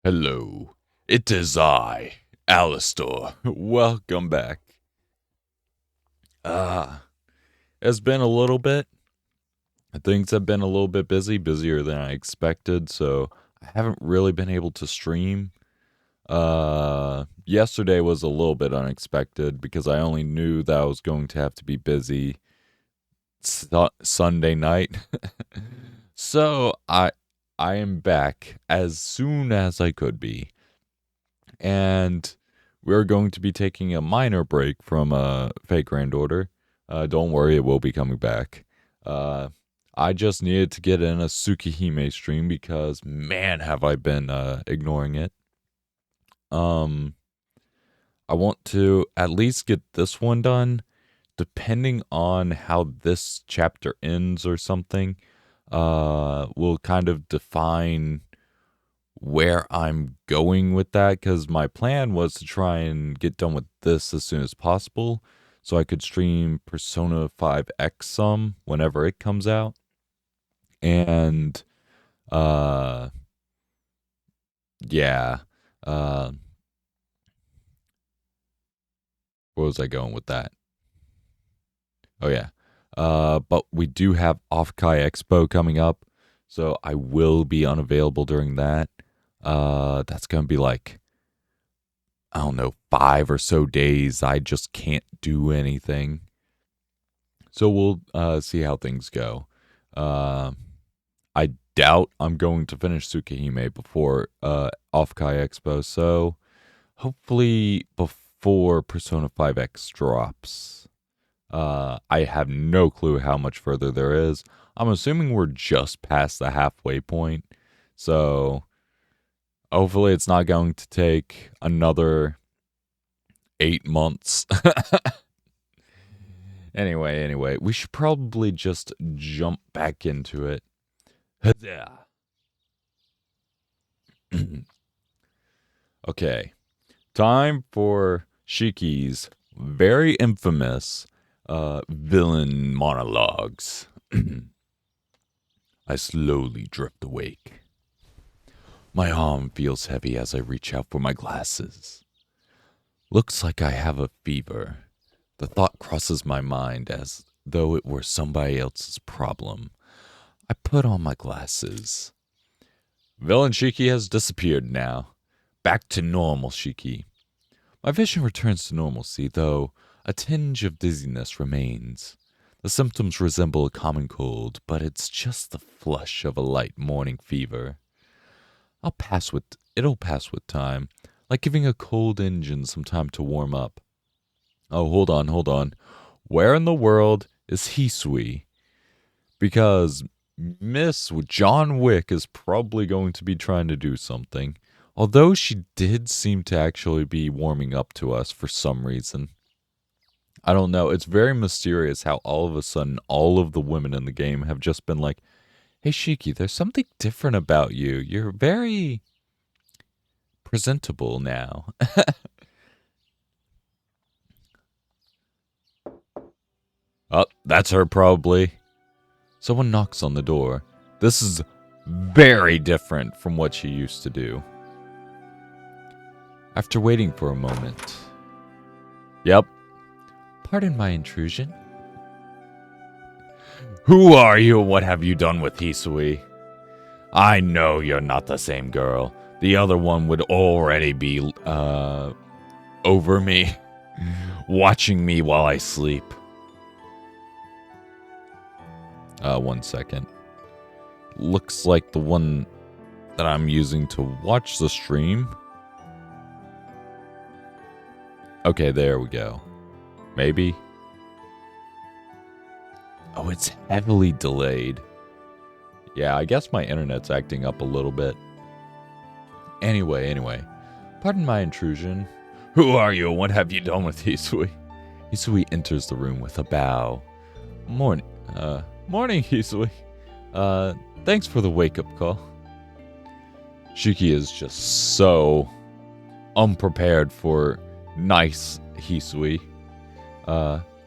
Hello, it is I, Alistair. Welcome back. Ah, it's been a little bit. Things have been a little bit busier than I expected, so I haven't really been able to stream. Yesterday was a little bit unexpected because I only knew that I was going to have to be busy Sunday night. So I am back as soon as I could be. And we're going to be taking a minor break from Fake Granddaughter. Don't worry, it will be coming back. I just needed to get in a Tsukihime stream because, man, have I been ignoring it. I want to at least get this one done. Depending on how this chapter ends or something, will kind of define where I'm going with that, because my plan was to try and get done with this as soon as possible so I could stream Persona 5X some whenever it comes out. And yeah. Where was I going with that? Oh yeah. But we do have Off-Kai Expo coming up, so I will be unavailable during that. That's gonna be like, I don't know, 5 or so days. I just can't do anything. So we'll see how things go. I doubt I'm going to finish Tsukihime before Off-Kai Expo, so hopefully before Persona 5X drops. I have no clue how much further there is. I'm assuming we're just past the halfway point, so hopefully it's not going to take another 8 months. Anyway, we should probably just jump back into it. Okay, time for Shiki's very infamous villain monologues. I slowly drift awake. My arm feels heavy as I reach out for my glasses. Looks like I have a fever. The thought crosses my mind as though it were somebody else's problem. I put on my glasses. Villain Shiki has disappeared now. Back to normal, Shiki. My vision returns to normalcy, though a tinge of dizziness remains. The symptoms resemble a common cold, but it's just the flush of a light morning fever. It'll pass with time, like giving a cold engine some time to warm up. Oh, hold on. Where in the world is Hisui? Because Miss John Wick is probably going to be trying to do something. Although she did seem to actually be warming up to us for some reason. I don't know. It's very mysterious how all of a sudden all of the women in the game have just been like, hey, Shiki, there's something different about you. You're very presentable now. Oh, that's her probably. Someone knocks on the door. This is very different from what she used to do. After waiting for a moment. Yep. Pardon my intrusion. Who are you? What have you done with Hisui? I know you're not the same girl. The other one would already be, over me. Watching me while I sleep. 1 second. Looks like the one that I'm using to watch the stream. Okay, there we go. Maybe. Oh, it's heavily delayed. Yeah, I guess my internet's acting up a little bit. Anyway. Pardon my intrusion. Who are you? What have you done with Hisui? Hisui enters the room with a bow. Morning, Hisui. Thanks for the wake-up call. Shiki is just so unprepared for nice Hisui.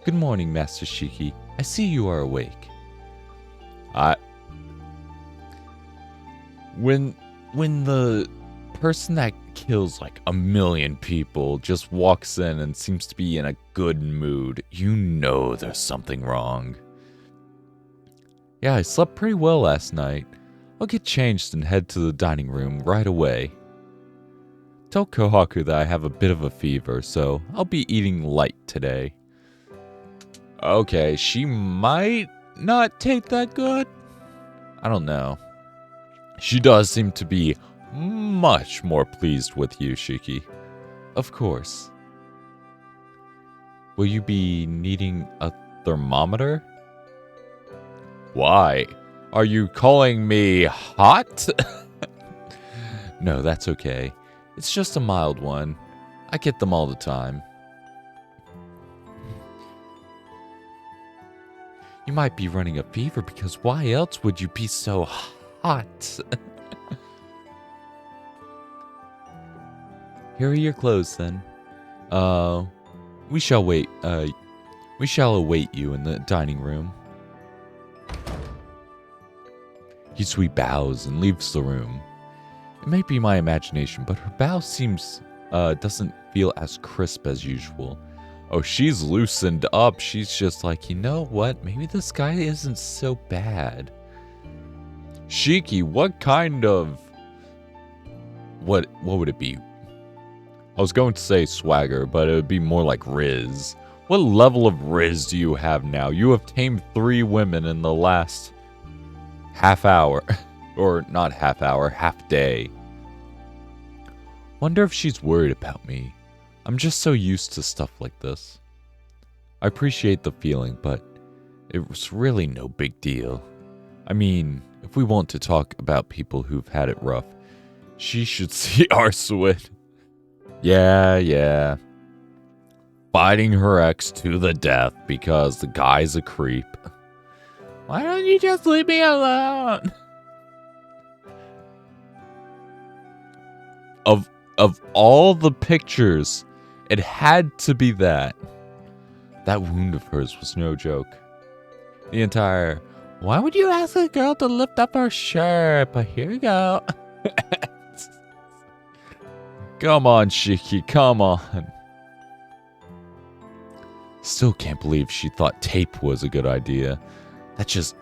Good morning, Master Shiki. I see you are awake. When the person that kills like 1,000,000 people just walks in and seems to be in a good mood, you know there's something wrong. Yeah, I slept pretty well last night. I'll get changed and head to the dining room right away. Tell Kohaku that I have a bit of a fever, so I'll be eating light today. Okay, she might not take that good. I don't know. She does seem to be much more pleased with you, Shiki. Of course. Will you be needing a thermometer? Why? Are you calling me hot? No, that's okay. It's just a mild one. I get them all the time. You might be running a fever because why else would you be so hot? Here are your clothes then. We shall await you in the dining room. Hisui bows and leaves the room. It may be my imagination, but her bow doesn't feel as crisp as usual. Oh, she's loosened up. She's just like, you know what? Maybe this guy isn't so bad. Shiki, what kind of... What would it be? I was going to say swagger, but it would be more like Riz. What level of Riz do you have now? You have tamed 3 women in the last half hour. Or not half hour, half day. Wonder if she's worried about me. I'm just so used to stuff like this. I appreciate the feeling, but it was really no big deal. I mean, if we want to talk about people who've had it rough, she should see our Swit. Yeah. Fighting her ex to the death because the guy's a creep. Why don't you just leave me alone? Of all the pictures, it had to be that. That wound of hers was no joke. The entire, why would you ask a girl to lift up her shirt? But here you go. Come on, Shiki, come on. Still can't believe she thought tape was a good idea. That just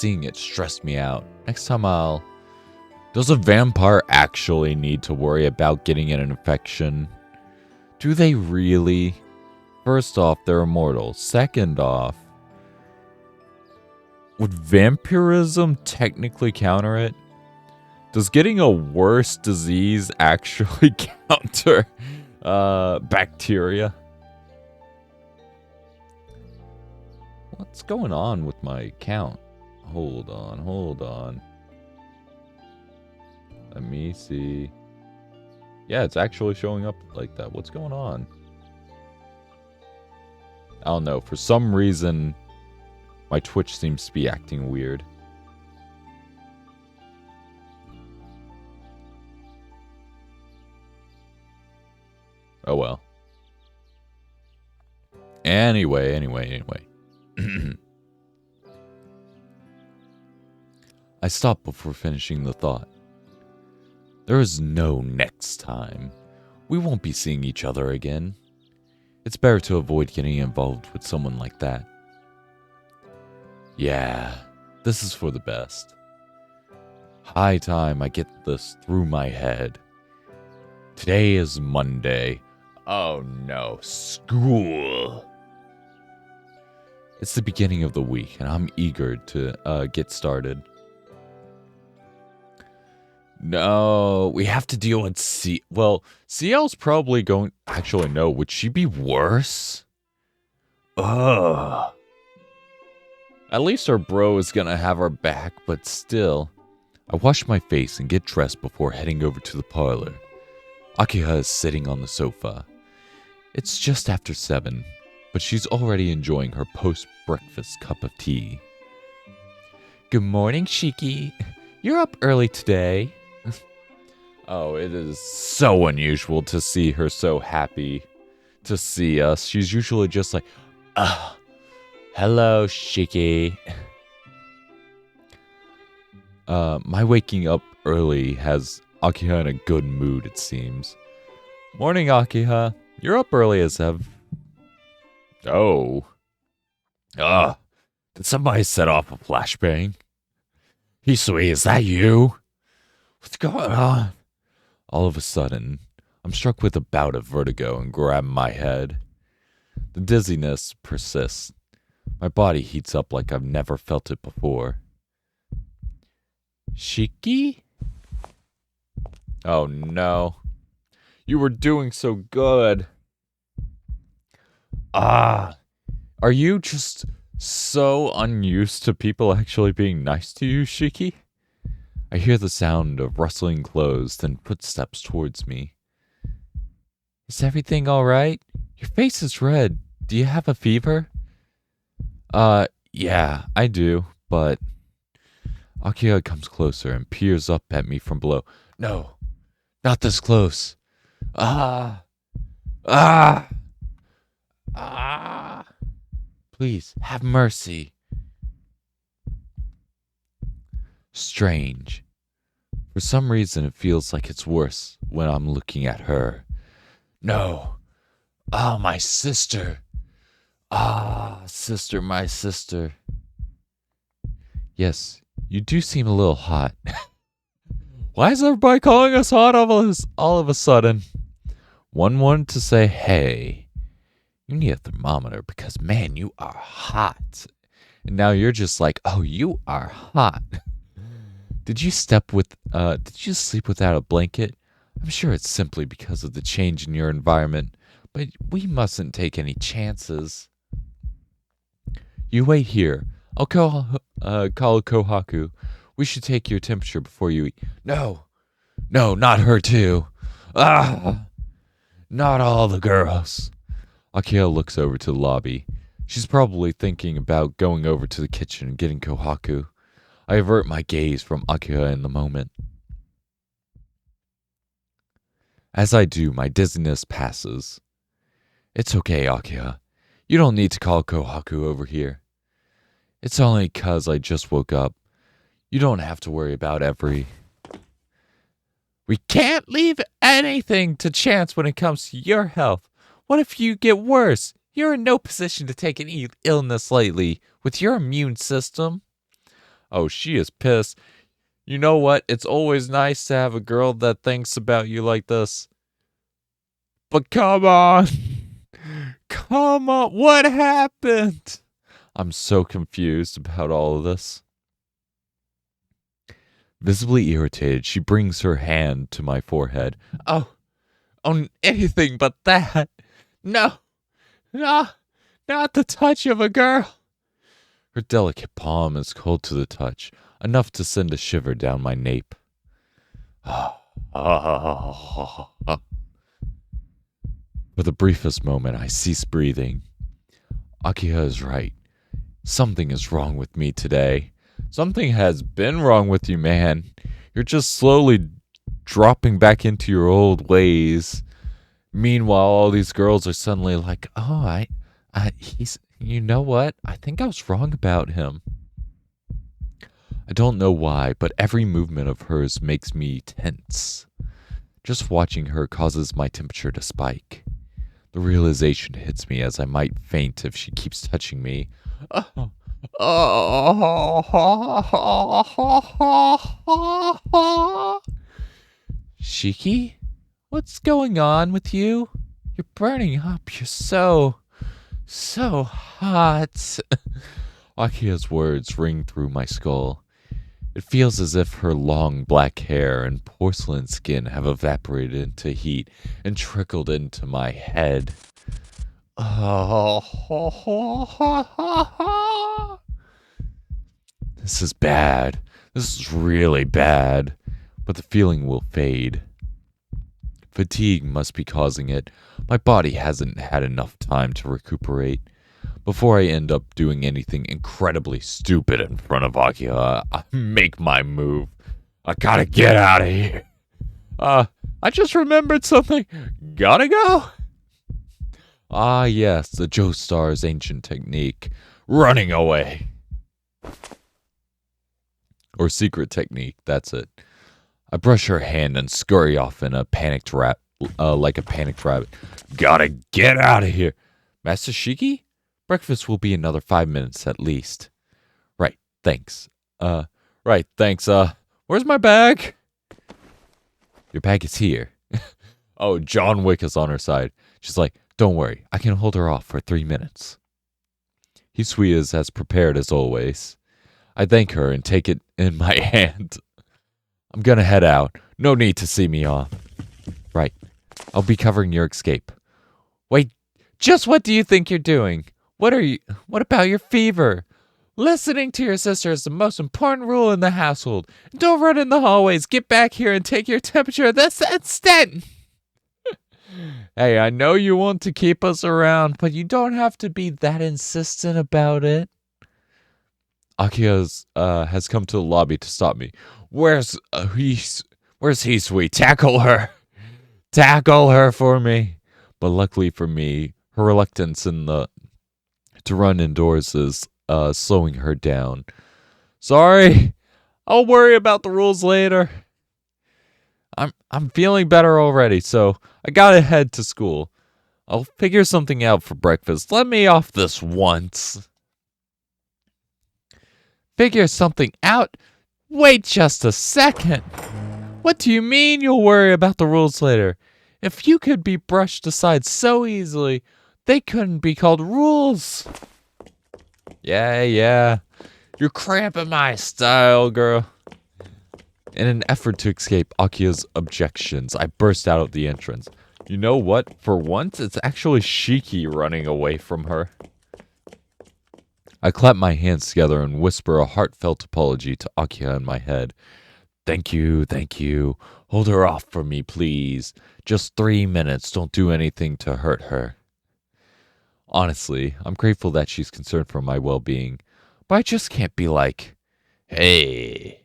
seeing it stressed me out. Next time does a vampire actually need to worry about getting an infection? Do they really? First off, they're immortal. Second off, would vampirism technically counter it? Does getting a worse disease actually counter bacteria? What's going on with my count? Hold on. Let me see. Yeah, it's actually showing up like that. What's going on? I don't know. For some reason, my Twitch seems to be acting weird. Oh well. Anyway. I stopped before finishing the thought. There is no next time. We won't be seeing each other again. It's better to avoid getting involved with someone like that. Yeah, this is for the best. High time I get this through my head. Today is Monday. Oh no, school. It's the beginning of the week, and I'm eager to get started. No, we have to deal with C. Well, CL's probably going... Actually, no. Would she be worse? Ugh. At least our bro is gonna have our back, but still. I wash my face and get dressed before heading over to the parlor. Akiha is sitting on the sofa. It's just after 7, but she's already enjoying her post-breakfast cup of tea. Good morning, Shiki. You're up early today. Oh, it is so unusual to see her so happy to see us. She's usually just like, hello, Shiki. My waking up early has Akiha in a good mood, it seems. Morning, Akiha. You're up early as ever. Oh. Did somebody set off a flashbang? Hisui, is that you? What's going on? All of a sudden, I'm struck with a bout of vertigo and grab my head. The dizziness persists. My body heats up like I've never felt it before. Shiki? Oh no. You were doing so good. Are you just so unused to people actually being nice to you, Shiki? I hear the sound of rustling clothes, then footsteps towards me. Is everything alright? Your face is red. Do you have a fever? Yeah, I do, but... Akiha comes closer and peers up at me from below. No, not this close. Please, have mercy. Strange. For some reason, it feels like it's worse when I'm looking at her. No. My sister. Sister, my sister. Yes, you do seem a little hot. Why is everybody calling us hot all of a sudden? One wanted to say, hey, you need a thermometer because, man, you are hot. And now you're just like, oh, you are hot. Did you sleep without a blanket? I'm sure it's simply because of the change in your environment, but we mustn't take any chances. You wait here. I'll call Kohaku. We should take your temperature before you eat. No, not her too. Not all the girls. Akiha looks over to the lobby. She's probably thinking about going over to the kitchen and getting Kohaku. I avert my gaze from Akiha in the moment. As I do, my dizziness passes. It's okay, Akiha. You don't need to call Kohaku over here. It's only 'cause I just woke up. You don't have to worry about every... We can't leave anything to chance when it comes to your health. What if you get worse? You're in no position to take an illness lightly with your immune system. Oh, she is pissed. You know what? It's always nice to have a girl that thinks about you like this. But come on. Come on. What happened? I'm so confused about all of this. Visibly irritated, she brings her hand to my forehead. Oh, anything but that. No, not the touch of a girl. Her delicate palm is cold to the touch, enough to send a shiver down my nape. For the briefest moment, I cease breathing. Akiha is right. Something is wrong with me today. Something has been wrong with you, man. You're just slowly dropping back into your old ways. Meanwhile, all these girls are suddenly like, oh, you know what? I think I was wrong about him. I don't know why, but every movement of hers makes me tense. Just watching her causes my temperature to spike. The realization hits me as I might faint if she keeps touching me. Shiki? What's going on with you? You're burning up. You're so hot. Akiha's words ring through my skull. It feels as if her long black hair and porcelain skin have evaporated into heat and trickled into my head. This is bad. This is really bad. But the feeling will fade. Fatigue must be causing it. My body hasn't had enough time to recuperate. Before I end up doing anything incredibly stupid in front of Akiha, I make my move. I gotta get out of here. I just remembered something. Gotta go. Ah, yes, the Joestar's ancient technique. Running away. Or secret technique, that's it. I brush her hand and scurry off in a panicked like a panicked rabbit. Gotta get out of here. Master Shiki? Breakfast will be another 5 minutes at least. Right, thanks. Right, thanks. Where's my bag? Your bag is here. Oh, John Wick is on her side. She's like, don't worry, I can hold her off for 3 minutes. Hisui is as prepared as always. I thank her and take it in my hand. I'm gonna head out. No need to see me off. Right. I'll be covering your escape. Wait, just what do you think you're doing? What about your fever? Listening to your sister is the most important rule in the household. Don't run in the hallways. Get back here and take your temperature at this instant. Hey, I know you want to keep us around, but you don't have to be that insistent about it. Akiya has come to the lobby to stop me. Where's Hisui? Tackle her. Tackle her for me. But luckily for me, her reluctance to run indoors is slowing her down. Sorry. I'll worry about the rules later. I'm feeling better already, so I gotta head to school. I'll figure something out for breakfast. Let me off this once. Figure something out? Wait just a second. What do you mean you'll worry about the rules later? If you could be brushed aside so easily, they couldn't be called rules. Yeah. You're cramping my style, girl. In an effort to escape Akiya's objections, I burst out of the entrance. You know what? For once, it's actually Shiki running away from her. I clap my hands together and whisper a heartfelt apology to Akiya in my head. Thank you. Hold her off for me, please. Just 3 minutes. Don't do anything to hurt her. Honestly, I'm grateful that she's concerned for my well-being, but I just can't be like, hey.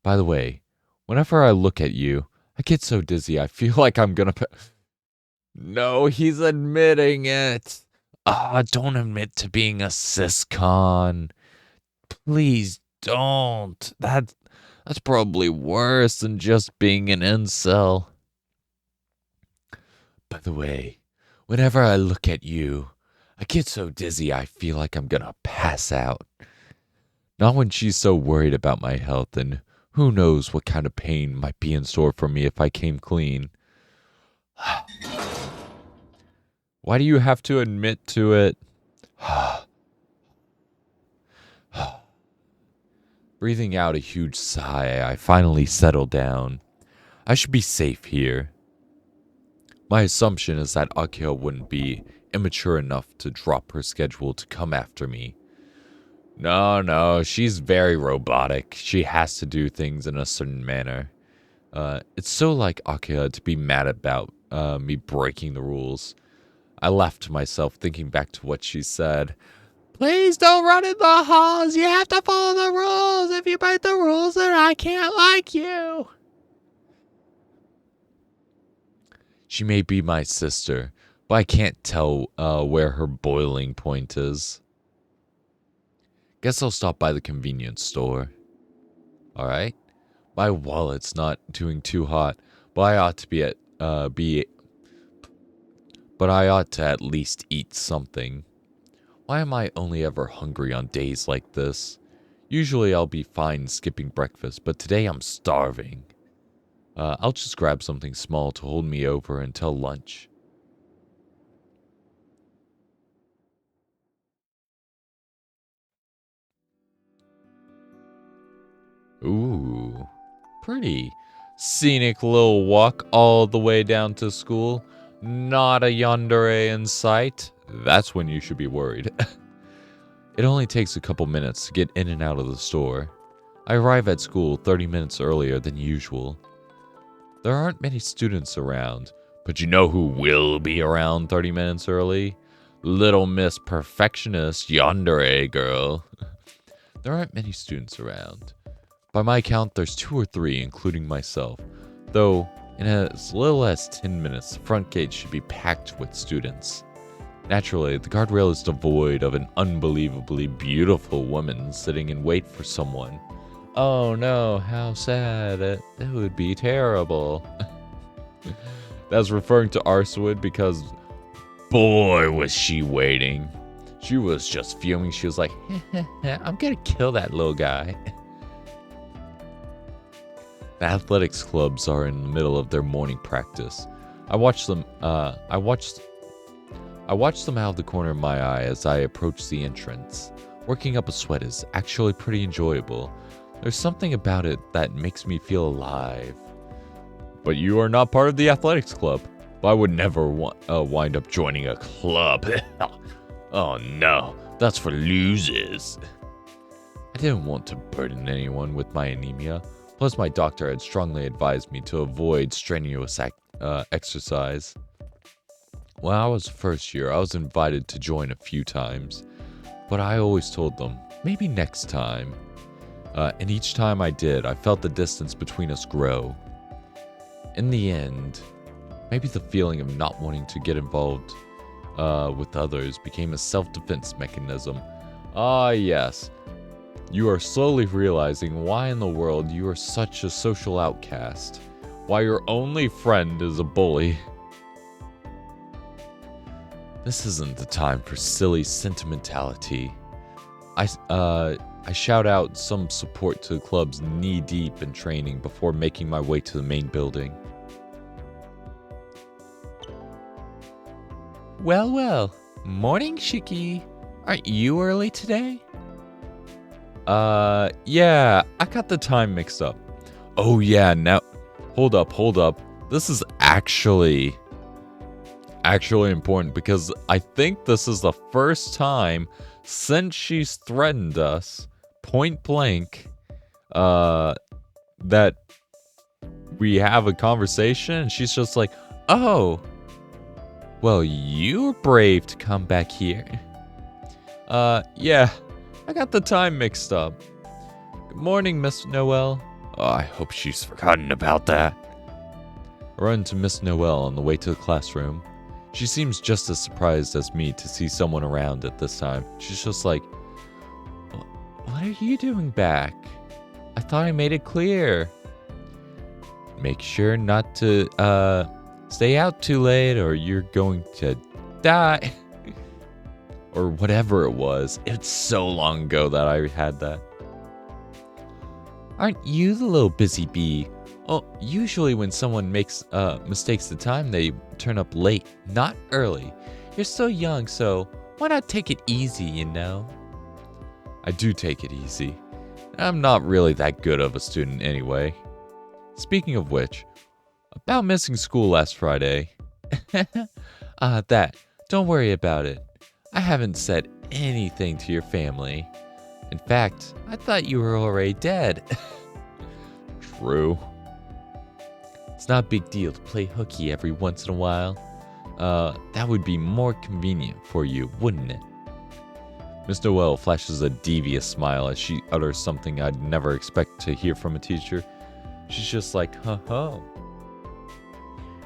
By the way, whenever I look at you, I get so dizzy I feel like I'm gonna... No, he's admitting it. Don't admit to being a siscon. Please don't. That's probably worse than just being an incel. By the way, whenever I look at you, I get so dizzy I feel like I'm gonna pass out. Not when she's so worried about my health, and who knows what kind of pain might be in store for me if I came clean. Why do you have to admit to it? Breathing out a huge sigh, I finally settle down. I should be safe here. My assumption is that Akiya wouldn't be immature enough to drop her schedule to come after me. No, she's very robotic. She has to do things in a certain manner. It's so like Akiya to be mad about me breaking the rules. I laughed to myself, thinking back to what she said. Please don't run in the halls. You have to follow the rules. If you break the rules, then I can't like you. She may be my sister, but I can't tell where her boiling point is. Guess I'll stop by the convenience store. Alright. My wallet's not doing too hot, but I ought to but I ought to at least eat something. Why am I only ever hungry on days like this? Usually I'll be fine skipping breakfast, but today I'm starving. I'll just grab something small to hold me over until lunch. Ooh, pretty. Scenic little walk all the way down to school. Not a yandere in sight. That's when you should be worried. It only takes a couple minutes to get in and out of the store. I arrive at school 30 minutes earlier than usual. There aren't many students around, but you know who will be around 30 minutes early? Little Miss Perfectionist Yandere girl. There aren't many students around. By my count, there's 2 or 3, including myself. Though, in as little as 10 minutes, the front gate should be packed with students. Naturally, the guardrail is devoid of an unbelievably beautiful woman sitting in wait for someone. Oh no, how sad. It would be terrible. That's referring to Arswood because, boy, was she waiting. She was just fuming. She was like, I'm gonna kill that little guy. The athletics clubs are in the middle of their morning practice. I watched them out of the corner of my eye as I approached the entrance. Working up a sweat is actually pretty enjoyable. There's something about it that makes me feel alive. But you are not part of the athletics club. I would never wind up joining a club. Oh no, that's for losers. I didn't want to burden anyone with my anemia. Plus, my doctor had strongly advised me to avoid strenuous exercise. When I was first year, I was invited to join a few times, but I always told them, maybe next time. And each time I did, I felt the distance between us grow. In the end, maybe the feeling of not wanting to get involved with others became a self-defense mechanism. Ah, yes. You are slowly realizing why in the world you are such a social outcast. Why your only friend is a bully. This isn't the time for silly sentimentality. I shout out some support to the clubs knee-deep in training before making my way to the main building. Well. Morning, Shiki. Aren't you early today? Yeah, I got the time mixed up. Oh yeah, now, hold up. This is actually important because I think this is the first time since she's threatened us point blank, that we have a conversation and she's just like, oh, well, you're brave to come back here. Yeah. I got the time mixed up. Good morning, Miss Noel. Oh, I hope she's forgotten about that. I run to Miss Noel on the way to the classroom. She seems just as surprised as me to see someone around at this time. She's just like, what are you doing back? I thought I made it clear. Make sure not to, stay out too late or you're going to die. Or whatever it was. It's so long ago that I had that. Aren't you the little busy bee? Oh, usually when someone mistakes the time, they turn up late, not early. You're so young, so why not take it easy, you know? I do take it easy. I'm not really that good of a student anyway. Speaking of which, about missing school last Friday. Don't worry about it. I haven't said anything to your family. In fact, I thought you were already dead. True. It's not a big deal to play hooky every once in a while. That would be more convenient for you, wouldn't it? Miss Noel flashes a devious smile as she utters something I'd never expect to hear from a teacher. She's just like, ho.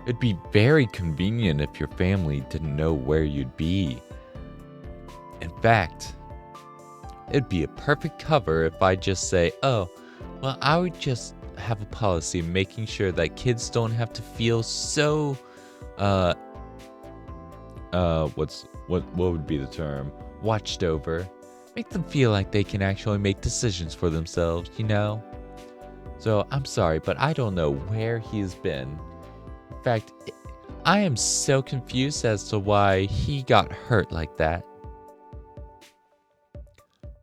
It'd be very convenient if your family didn't know where you'd be. In fact, it'd be a perfect cover if I just say, oh, well, I would just have a policy of making sure that kids don't have to feel so, what would be the term? Watched over. Make them feel like they can actually make decisions for themselves, you know? So, I'm sorry, but I don't know where he's been. In fact, I am so confused as to why he got hurt like that.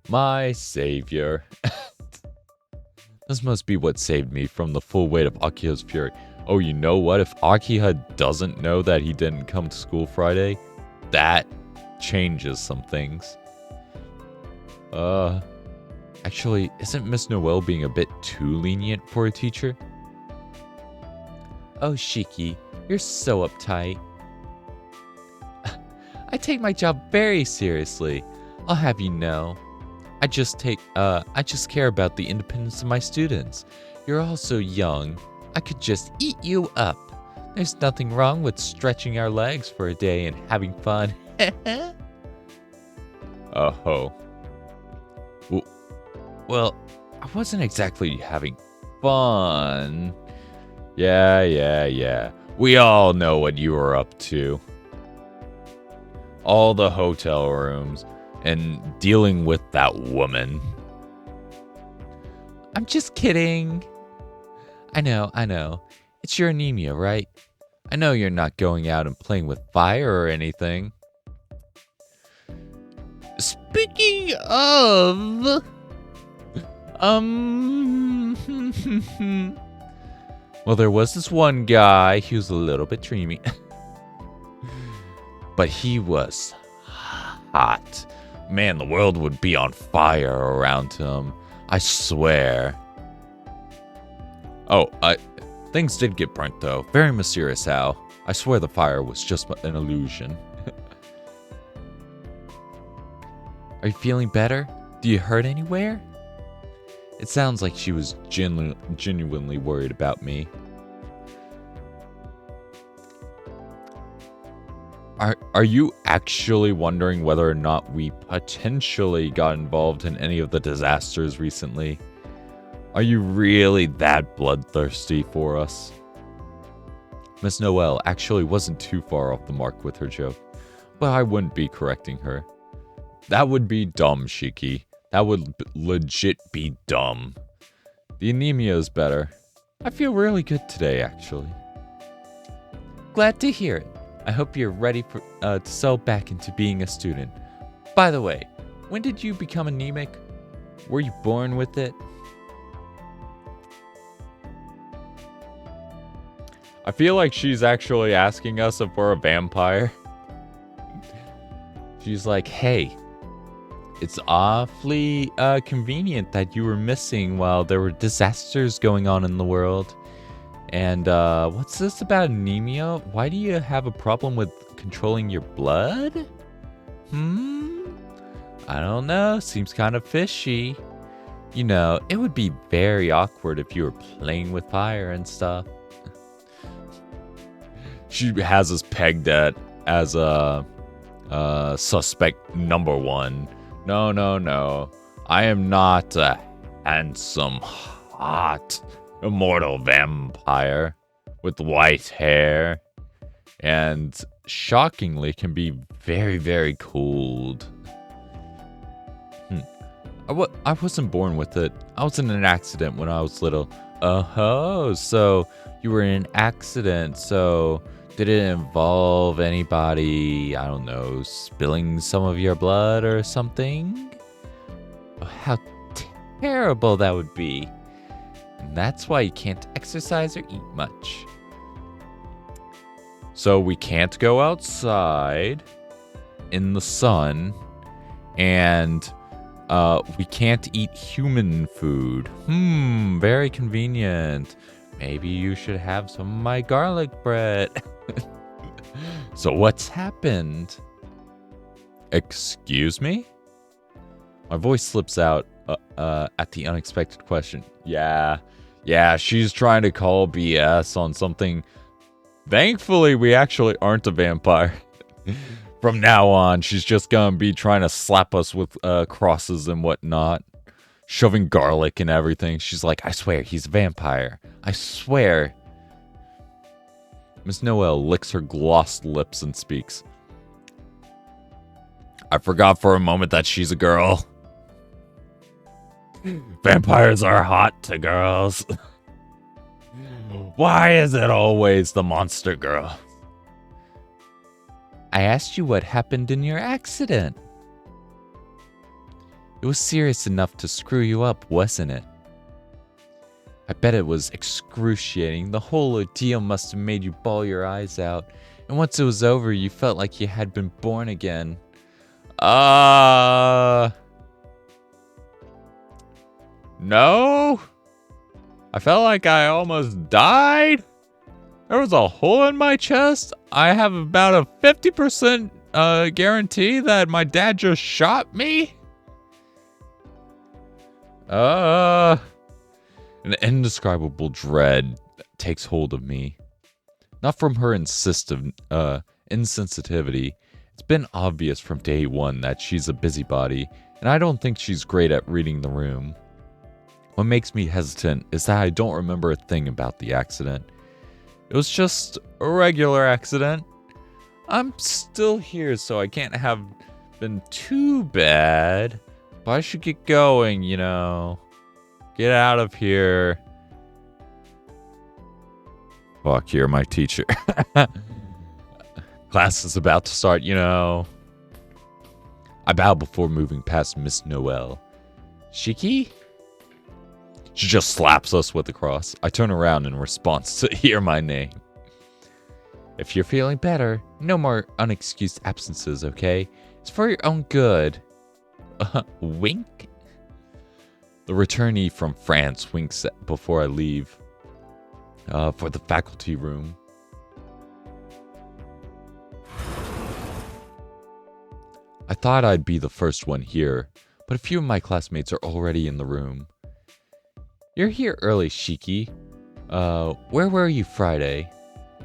My savior. This must be what saved me from the full weight of Akiha's fury. Oh, you know what? If Akiha doesn't know that he didn't come to school Friday, that changes some things. Actually, isn't Miss Noel being a bit too lenient for a teacher? Oh, Shiki, you're so uptight. I take my job very seriously. I'll have you know. I just care about the independence of my students. You're all so young. I could just eat you up. There's nothing wrong with stretching our legs for a day and having fun. Oh. Well, I wasn't exactly having fun. Yeah. We all know what you were up to. All the hotel rooms and dealing with that woman. I'm just kidding. I know. It's your anemia, right? I know you're not going out and playing with fire or anything. Speaking of... Well, there was this one guy, he was a little bit dreamy. But he was hot. Man, the world would be on fire around him. I swear. Oh, things did get burnt though. Very mysterious how. I swear the fire was just an illusion. Are you feeling better? Do you hurt anywhere? It sounds like she was genuinely worried about me. Are you actually wondering whether or not we potentially got involved in any of the disasters recently? Are you really that bloodthirsty for us? Miss Noelle actually wasn't too far off the mark with her joke, but I wouldn't be correcting her. That would be dumb, Shiki. That would legit be dumb. The anemia is better. I feel really good today, actually. Glad to hear it. I hope you're ready to settle back into being a student. By the way, when did you become anemic? Were you born with it? I feel like she's actually asking us if we're a vampire. She's like, hey, it's awfully convenient that you were missing while there were disasters going on in the world. And what's this about anemia? Why do you have a problem with controlling your blood? I don't know. Seems kind of fishy. You know, it would be very awkward if you were playing with fire and stuff. She has us pegged as a suspect number one. No. I am not a handsome, hot, immortal vampire with white hair and shockingly can be very, very cold. I wasn't born with it. I was in an accident when I was little. Oh, so you were in an accident. So did it involve anybody, I don't know, spilling some of your blood or something? Oh, how terrible that would be. And that's why you can't exercise or eat much. So we can't go outside in the sun, and we can't eat human food. Very convenient. Maybe you should have some of my garlic bread. So what's happened? Excuse me? My voice slips out at the unexpected question. Yeah, she's trying to call BS on something. Thankfully, we actually aren't a vampire. From now on, she's just gonna be trying to slap us with crosses and whatnot. Shoving garlic and everything. She's like, I swear, he's a vampire. I swear. Miss Noelle licks her glossed lips and speaks. I forgot for a moment that she's a girl. Vampires are hot to girls. Why is it always the monster girl? I asked you what happened in your accident. It was serious enough to screw you up, wasn't it? I bet it was excruciating. The whole ordeal must have made you bawl your eyes out. And once it was over, you felt like you had been born again. No? I felt like I almost died. There was a hole in my chest. I have about a 50% guarantee that my dad just shot me. An indescribable dread takes hold of me. Not from her insensitivity. It's been obvious from day one that she's a busybody, and I don't think she's great at reading the room. What makes me hesitant is that I don't remember a thing about the accident. It was just a regular accident. I'm still here, so I can't have been too bad. But I should get going, you know. Get out of here. Fuck, you're my teacher. Class is about to start, you know. I bow before moving past Miss Noel. Shiki? She just slaps us with the cross. I turn around in response to hear my name. If you're feeling better, no more unexcused absences, okay? It's for your own good. Wink? The returnee from France winks before I leave. For the faculty room. I thought I'd be the first one here, but a few of my classmates are already in the room. You're here early, Shiki. Where were you Friday?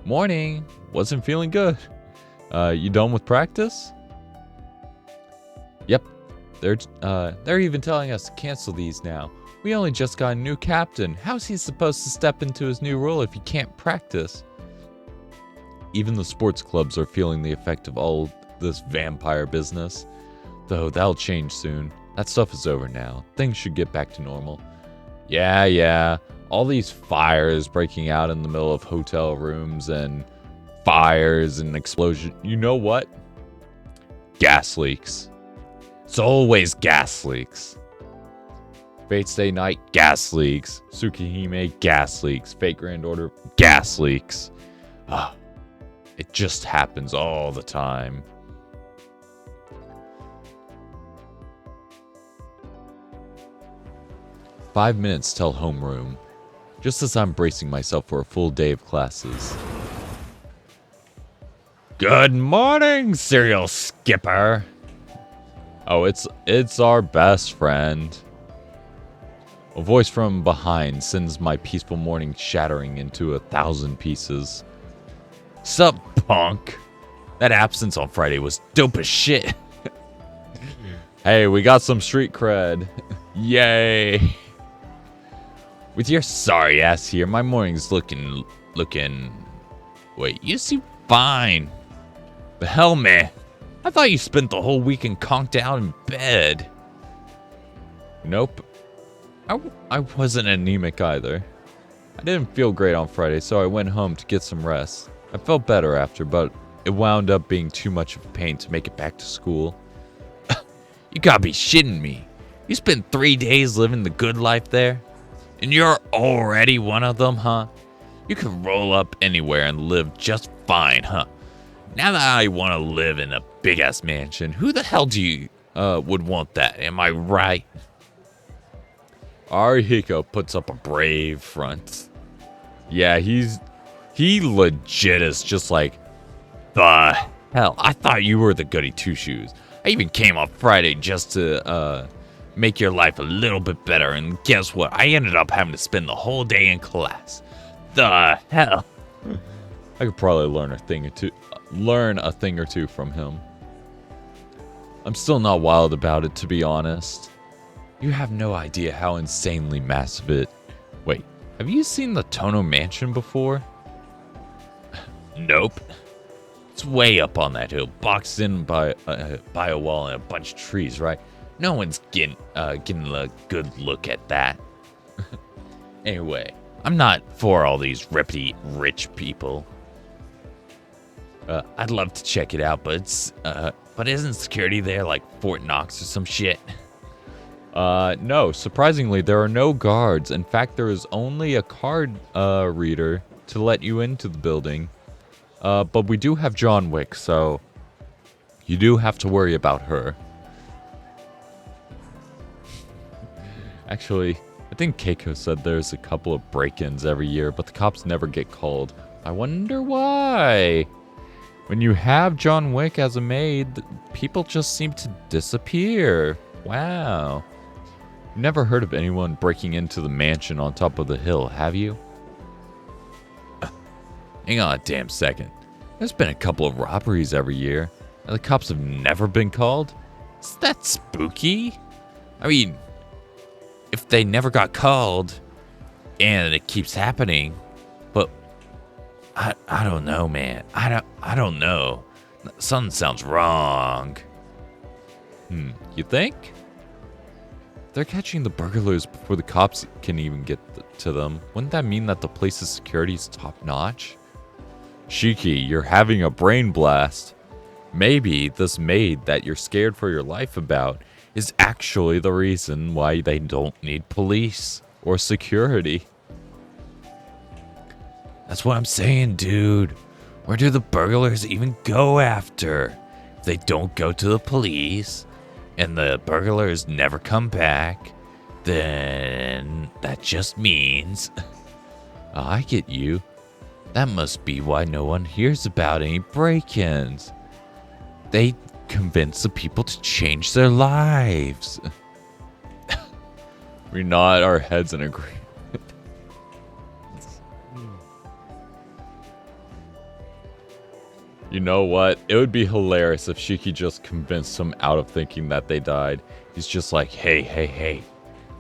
Morning. Wasn't feeling good. You done with practice? Yep. They're even telling us to cancel these now. We only just got a new captain. How's he supposed to step into his new role if he can't practice? Even the sports clubs are feeling the effect of all this vampire business. Though that'll change soon. That stuff is over now. Things should get back to normal. Yeah. All these fires breaking out in the middle of hotel rooms and fires and explosions. You know what? Gas leaks. It's always gas leaks. Fate's Day night, gas leaks. Tsukihime, gas leaks. Fate Grand Order, gas leaks. It just happens all the time. "5 minutes till homeroom. Just as I'm bracing myself for a full day of classes. Good morning, serial skipper. Oh, it's our best friend. A voice from behind sends my peaceful morning shattering into 1,000 pieces. Sup, punk? That absence on Friday was dope as shit. Hey, we got some street cred. Yay. With your sorry ass here, my morning's looking... Wait, you seem fine. The hell, man? I thought you spent the whole weekend conked out in bed. Nope. I wasn't anemic either. I didn't feel great on Friday, so I went home to get some rest. I felt better after, but it wound up being too much of a pain to make it back to school. You gotta be shitting me. You spent 3 days living the good life there? And you're already one of them, huh? You could roll up anywhere and live just fine, huh? Now that I want to live in a big-ass mansion, who the hell do you would want that? Am I right? Arihiko puts up a brave front. Yeah, he legit is just like, the hell? I thought you were the goody two-shoes. I even came on Friday just to make your life a little bit better, and guess what? I ended up having to spend the whole day in class. The hell? I could probably learn a thing or two from him. I'm still not wild about it, to be honest. You have no idea how insanely massive it... Wait, have you seen the Tono Mansion before? Nope. It's way up on that hill, boxed in by a wall and a bunch of trees, right? No one's getting a good look at that. Anyway, I'm not for all these rippity rich people. I'd love to check it out, but isn't security there like Fort Knox or some shit? No, surprisingly, there are no guards. In fact, there is only a card reader to let you into the building. But we do have John Wick, so you do have to worry about her. Actually, I think Keiko said there's a couple of break-ins every year, but the cops never get called. I wonder why. When you have John Wick as a maid, people just seem to disappear. Wow. Never heard of anyone breaking into the mansion on top of the hill, have you? Hang on a damn second. There's been a couple of robberies every year, and the cops have never been called? Is that spooky? I mean, if they never got called and it keeps happening, but I don't know, man. I don't know. Something sounds wrong. You think? They're catching the burglars before the cops can even get to them. Wouldn't that mean that the place's security is top-notch? Shiki, you're having a brain blast. Maybe this maid that you're scared for your life about is actually the reason why they don't need police or security. That's what I'm saying, dude. Where do the burglars even go after? If they don't go to the police and the burglars never come back, then that just means... I get you. That must be why no one hears about any break-ins. They convince the people to change their lives. We nod our heads in agreement. You know what? It would be hilarious if Shiki just convinced him out of thinking that they died. He's just like, hey.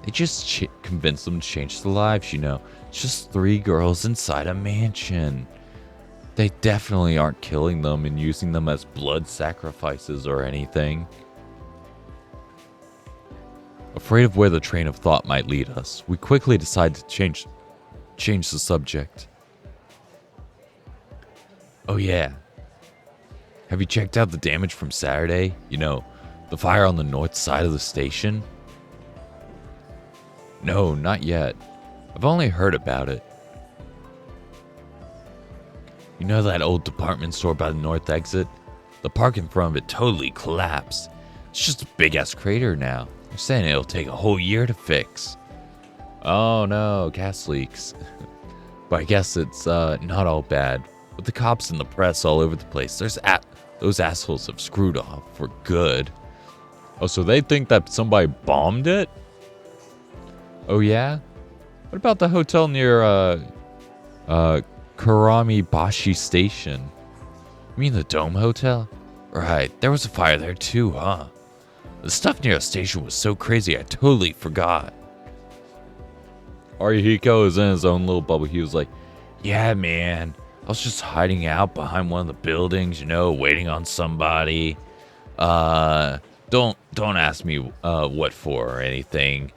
They just convinced them to change their lives, you know. It's just 3 girls inside a mansion. They definitely aren't killing them and using them as blood sacrifices or anything. Afraid of where the train of thought might lead us, we quickly decide to change the subject. Oh yeah. Have you checked out the damage from Saturday? You know, the fire on the north side of the station? No, not yet. I've only heard about it. You know that old department store by the north exit? The park in front of it totally collapsed. It's just a big-ass crater now. They're saying it'll take a whole year to fix. Oh no, gas leaks. But I guess it's not all bad. With the cops and the press all over the place, those assholes have screwed off for good. Oh, so they think that somebody bombed it? Oh yeah? What about the hotel near Kuramibashi Station? You mean the Dome Hotel? Right, there was a fire there too, huh? The stuff near the station was so crazy I totally forgot. Arihiko is in his own little bubble. He was like, yeah, man. I was just hiding out behind one of the buildings, you know, waiting on somebody. Don't ask me what for or anything.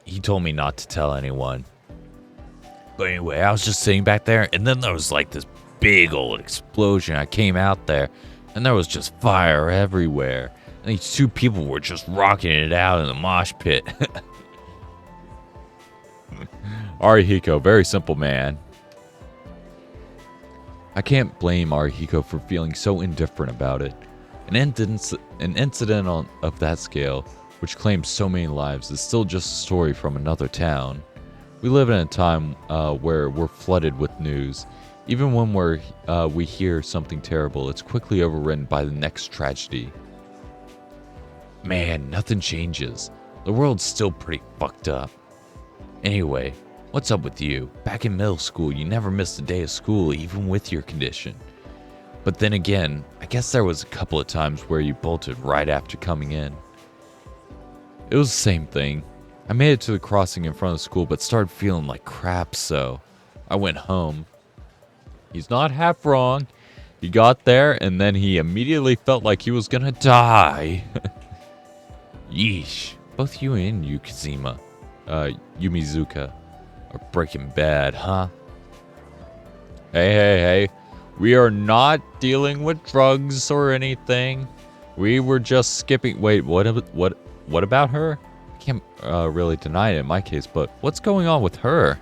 He told me not to tell anyone. But anyway, I was just sitting back there, and then there was like this big old explosion. I came out there, and there was just fire everywhere. And these 2 people were just rocking it out in the mosh pit. Arihiko, very simple man. I can't blame Arihiko for feeling so indifferent about it. An incident of that scale, which claims so many lives, is still just a story from another town. We live in a time where we're flooded with news. Even when we hear something terrible, it's quickly overridden by the next tragedy. Man, nothing changes. The world's still pretty fucked up. Anyway, what's up with you? Back in middle school, you never missed a day of school, even with your condition. But then again, I guess there was a couple of times where you bolted right after coming in. It was the same thing. I made it to the crossing in front of the school, but started feeling like crap, so I went home. He's not half wrong. He got there, and then he immediately felt like he was gonna die. Yeesh. Both you and Yumizuka are breaking bad, huh? Hey. We are not dealing with drugs or anything. We were just skipping... Wait, what about her? I can't really deny it in my case, but what's going on with her?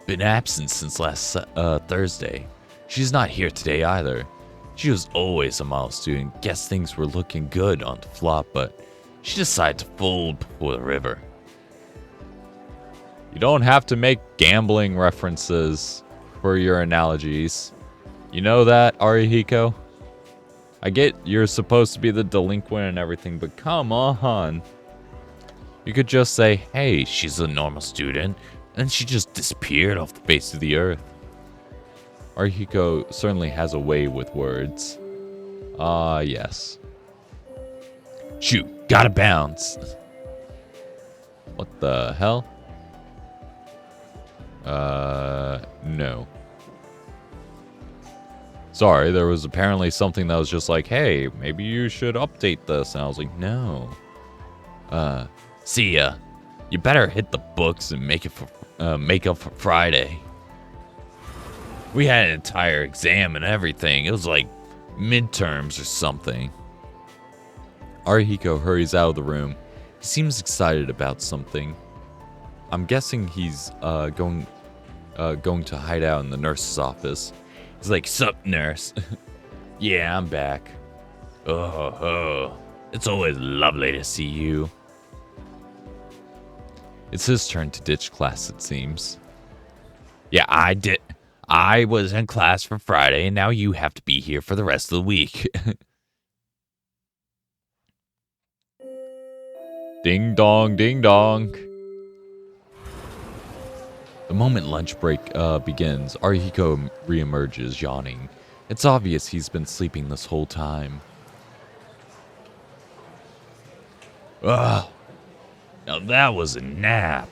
Been absent since last Thursday. She's not here today either. She was always a model student. Guess things were looking good on the flop, but she decided to fold before the river. You don't have to make gambling references for your analogies. You know that, Arihiko? I get you're supposed to be the delinquent and everything, but come on. You could just say, hey, she's a normal student, and she just disappeared off the face of the earth. Arihiko certainly has a way with words. Ah, yes. Shoot, gotta bounce. What the hell? No. Sorry, there was apparently something that was just like, hey, maybe you should update this. And I was like, no. See ya. You better hit the books and make up for Friday. We had an entire exam and everything. It was like midterms or something. Arihiko hurries out of the room. He seems excited about something. I'm guessing he's going to hide out in the nurse's office. He's like, "Sup, nurse?" "Yeah, I'm back." Oh, it's always lovely to see you." It's his turn to ditch class, it seems. "Yeah, I did. I was in class for Friday, and now you have to be here for the rest of the week." Ding dong, ding dong. The moment lunch break begins, Arihiko reemerges, yawning. It's obvious he's been sleeping this whole time. Ugh. Now that was a nap.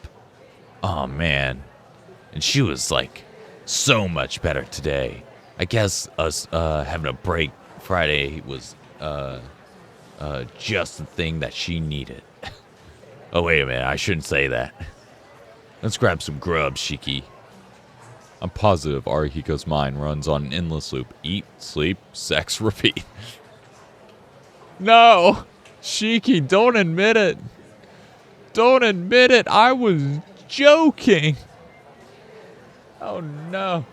Oh man. And she was like so much better today. I guess us having a break Friday was just the thing that she needed. Oh, wait a minute. I shouldn't say that. Let's grab some grub, Shiki. I'm positive Arihiko's mind runs on an endless loop. Eat, sleep, sex, repeat. No! Shiki, don't admit it. Don't admit it. I was joking. Oh, no.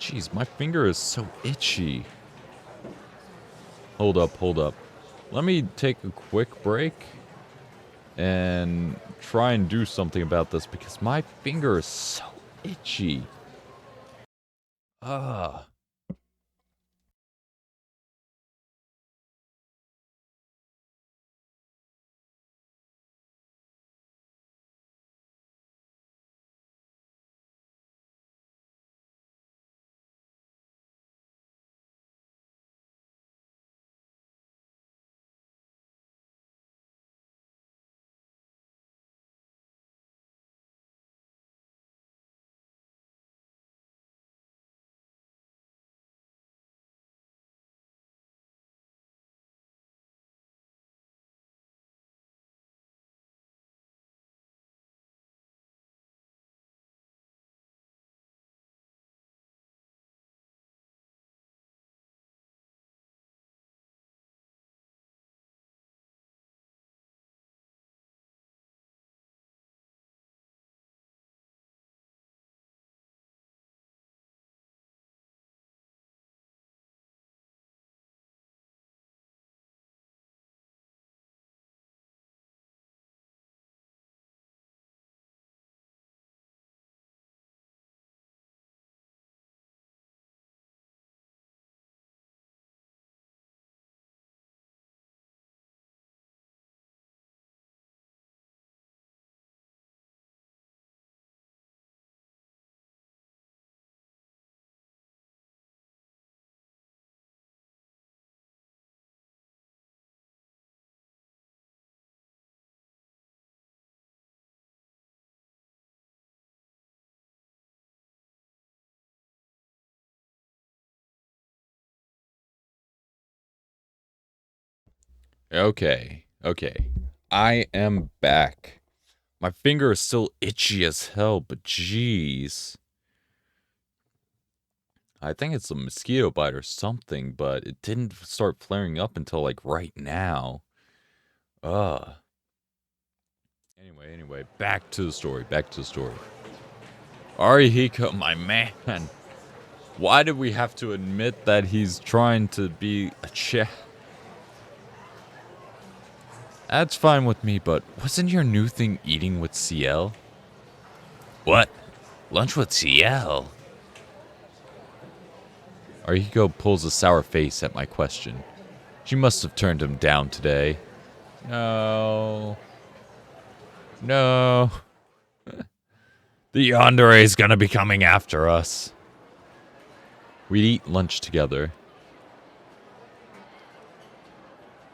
Jeez, my finger is so itchy. Hold up. Let me take a quick break and try and do something about this because my finger is so itchy. Ah. Okay. I am back. My finger is still itchy as hell, but jeez. I think it's a mosquito bite or something, but it didn't start flaring up until like right now. Ugh. Anyway, back to the story. Arihiko, my man. Why did we have to admit that he's trying to be a chick? That's fine with me, but wasn't your new thing eating with CL? What? Lunch with CL? Arihiko pulls a sour face at my question. She must have turned him down today. No. The yandere is gonna be coming after us. We'd eat lunch together.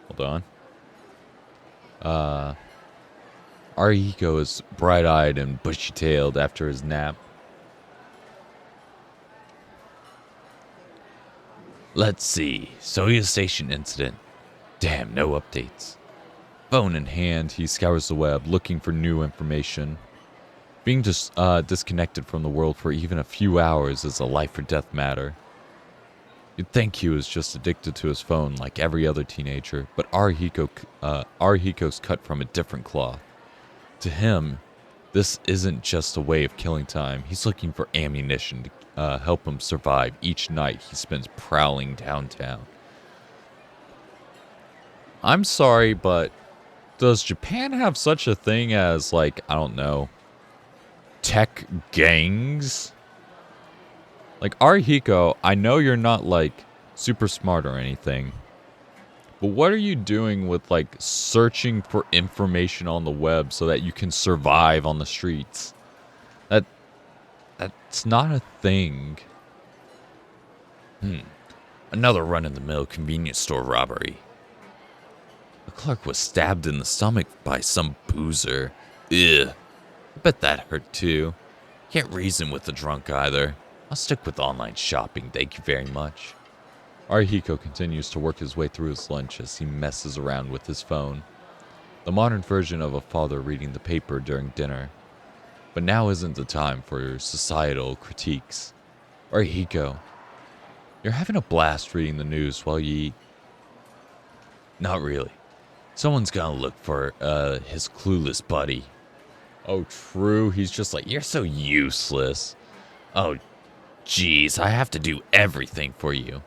Hold on. Uh, Arihiko is bright-eyed and bushy-tailed after his nap. Let's see. Soya Station incident. Damn, no updates. Phone in hand, he scours the web looking for new information. Being just disconnected from the world for even a few hours is a life or death matter. You'd think he was just addicted to his phone like every other teenager, but Arihiko's cut from a different cloth. To him, this isn't just a way of killing time. He's looking for ammunition to help him survive each night he spends prowling downtown. I'm sorry, but does Japan have such a thing as, like, I don't know, tech gangs? Like, Arihiko, I know you're not, like, super smart or anything, but what are you doing with, like, searching for information on the web so that you can survive on the streets? That's not a thing. Another run-in-the-mill convenience store robbery. The clerk was stabbed in the stomach by some boozer. Ugh. I bet that hurt too. Can't reason with the drunk either. I'll stick with online shopping, thank you very much. Arihiko continues to work his way through his lunch as he messes around with his phone. The modern version of a father reading the paper during dinner. But now isn't the time for societal critiques. Arihiko, you're having a blast reading the news while you eat. Not really. Someone's gonna look for his clueless buddy. Oh, true. He's just like, you're so useless. Oh, jeez, I have to do everything for you.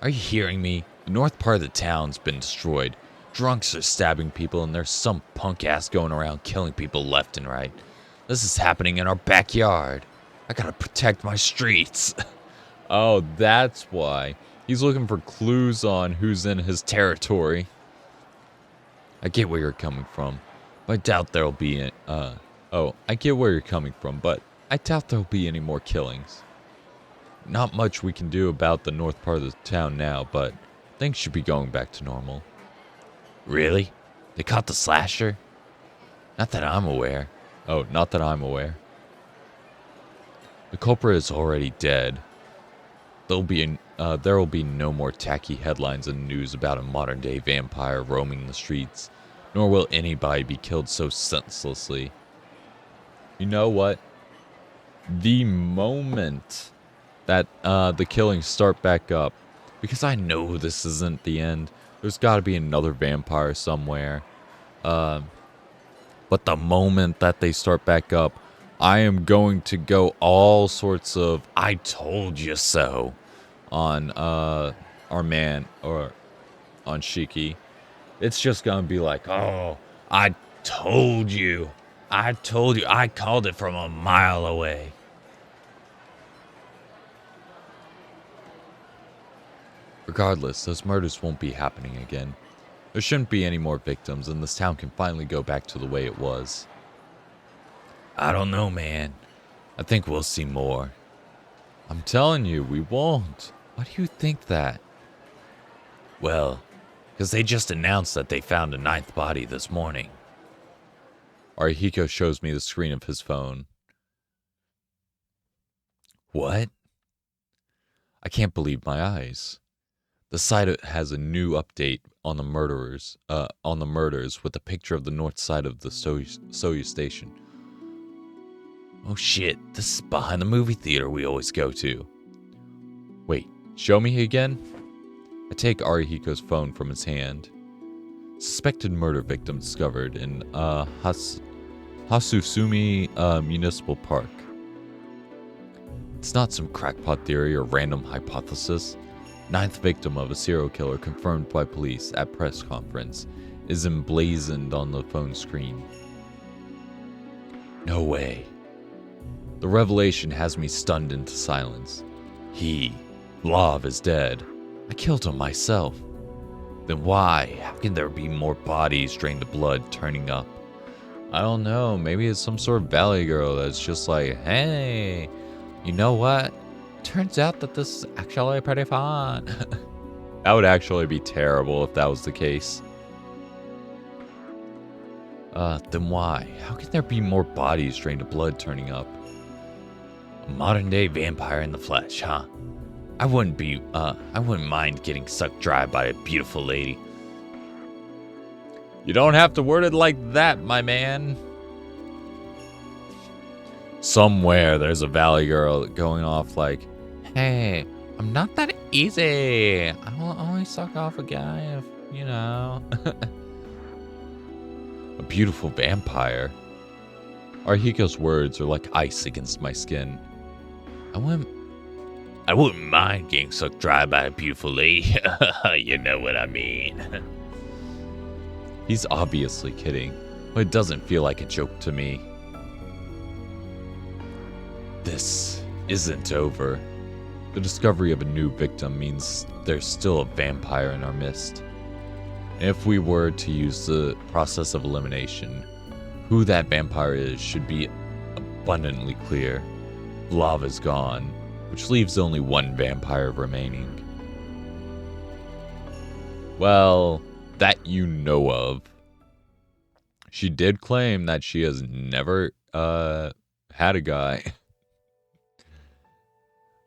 Are you hearing me? The north part of the town's been destroyed. Drunks are stabbing people, and there's some punk ass going around killing people left and right. This is happening in our backyard. I gotta protect my streets. Oh, that's why. He's looking for clues on who's in his territory. I get where you're coming from, but I doubt there'll be I get where you're coming from, but I doubt there'll be any more killings. Not much we can do about the north part of the town now, but things should be going back to normal. Really? They caught the slasher? Not that I'm aware. Oh, not that I'm aware. The culprit is already dead. There will be no more tacky headlines and news about a modern-day vampire roaming the streets, nor will anybody be killed so senselessly. You know what? The moment that the killings start back up, because I know this isn't the end, there's got to be another vampire somewhere. But the moment that they start back up, I am going to go all sorts of "I told you so" on our man or on Shiki. It's just gonna be like, "Oh, I told you, I called it from a mile away." Regardless, those murders won't be happening again. There shouldn't be any more victims, and this town can finally go back to the way it was. I don't know, man. I think we'll see more. I'm telling you, we won't. Why do you think that? Well, because they just announced that they found a ninth body this morning. Arihiko shows me the screen of his phone. What? I can't believe my eyes. The site has a new update on the murders with a picture of the north side of the Soyu station. Oh shit, this is behind the movie theater we always go to. Wait, show me again? I take Arihiko's phone from his hand. Suspected murder victim discovered in Hasusumi Municipal Park. It's not some crackpot theory or random hypothesis. Ninth victim of a serial killer confirmed by police at press conference is emblazoned on the phone screen. No way. The revelation has me stunned into silence. Lav, is dead. I killed him myself. Then why? How can there be more bodies drained of blood turning up? I don't know. Maybe it's some sort of valley girl that's just like, hey, you know what? Turns out that this is actually pretty fun. That would actually be terrible if that was the case. Then why? How can there be more bodies drained of blood turning up? A modern day vampire in the flesh, huh? I wouldn't mind getting sucked dry by a beautiful lady. You don't have to word it like that, my man. Somewhere there's a valley girl going off like, hey, I'm not that easy. I will only suck off a guy if, you know. A beautiful vampire. Arhiko's words are like ice against my skin. I wouldn't mind getting sucked dry by a beautiful lady. You know what I mean. He's obviously kidding, but it doesn't feel like a joke to me. This isn't over. The discovery of a new victim means there's still a vampire in our midst. And if we were to use the process of elimination, who that vampire is should be abundantly clear. Vlav is gone, which leaves only one vampire remaining. Well, that you know of. She did claim that she has never had a guy.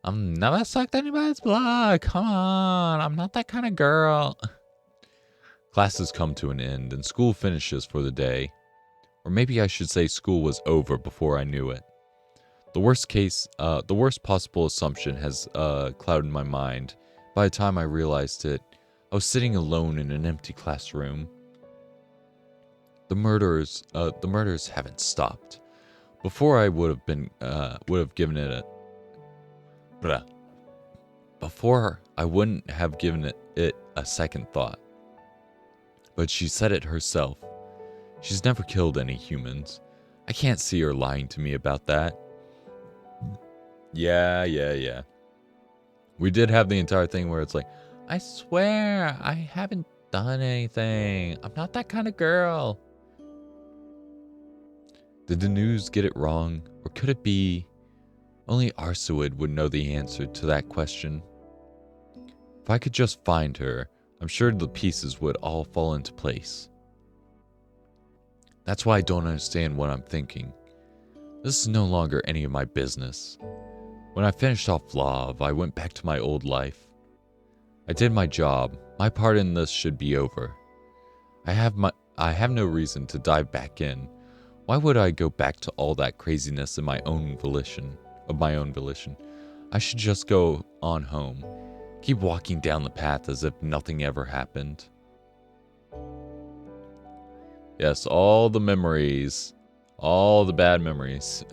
I've never sucked anybody's blood. Come on, I'm not that kind of girl. Classes come to an end and school finishes for the day. Or maybe I should say school was over before I knew it. The worst possible assumption has clouded my mind. By the time I realized it, I was sitting alone in an empty classroom. The murders haven't stopped. Before I would have given it Before I wouldn't have given it a second thought. But she said it herself. She's never killed any humans. I can't see her lying to me about that. Yeah. We did have the entire thing where it's like, I swear, I haven't done anything. I'm not that kind of girl. Did the news get it wrong? Or could it be only Arsuid would know the answer to that question? If I could just find her, I'm sure the pieces would all fall into place. That's why I don't understand what I'm thinking. This is no longer any of my business. When I finished off Vlav, I went back to my old life. I did my job. My part in this should be over. I have no reason to dive back in. Why would I go back to all that craziness of my own volition? I should just go on home. Keep walking down the path as if nothing ever happened. Yes, all the memories. All the bad memories.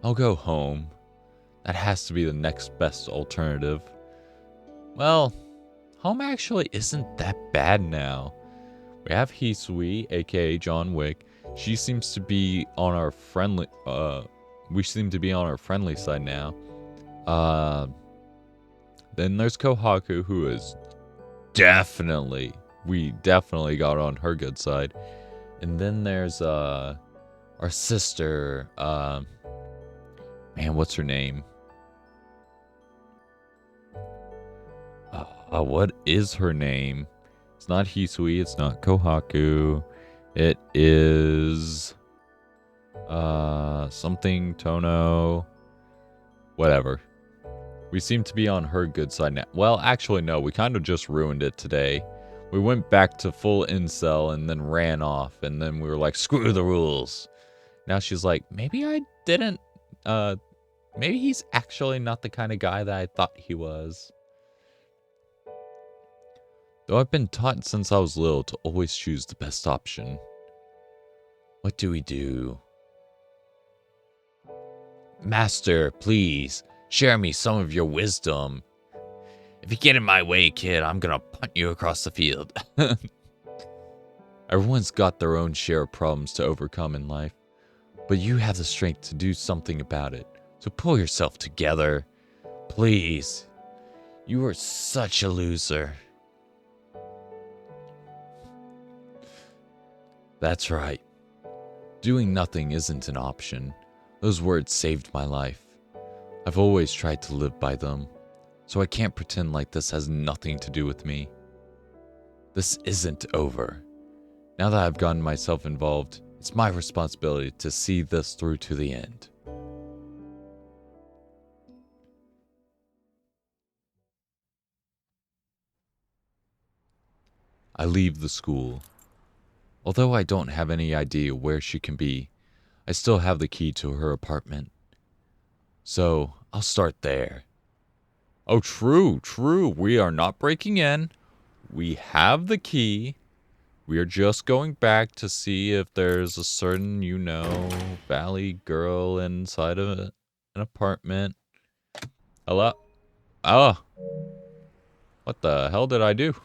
I'll go home. That has to be the next best alternative. Well, home actually isn't that bad now. We have Hisui, aka John Wick. She seems to be on our friendly we seem to be on our friendly side now. Then there's Kohaku, who is we definitely got on her good side. And then there's our sister, man, what's her name? What is her name? It's not Hisui, it's not Kohaku. It is something Tono, whatever. We seem to be on her good side now. Well, actually, no, we kind of just ruined it today. We went back to full incel and then ran off, and then we were like, screw the rules. Now she's like, maybe I didn't, maybe he's actually not the kind of guy that I thought he was. Though I've been taught since I was little to always choose the best option. What do we do? Master, please, share me some of your wisdom. If you get in my way, kid, I'm gonna punt you across the field. Everyone's got their own share of problems to overcome in life, but you have the strength to do something about it. So pull yourself together. Please. You are such a loser. That's right. Doing nothing isn't an option. Those words saved my life. I've always tried to live by them, so I can't pretend like this has nothing to do with me. This isn't over. Now that I've gotten myself involved, it's my responsibility to see this through to the end. I leave the school. Although I don't have any idea where she can be, I still have the key to her apartment. So, I'll start there. Oh, true. We are not breaking in. We have the key. We are just going back to see if there's a certain, valley girl inside of an apartment. Hello? Oh, what the hell did I do?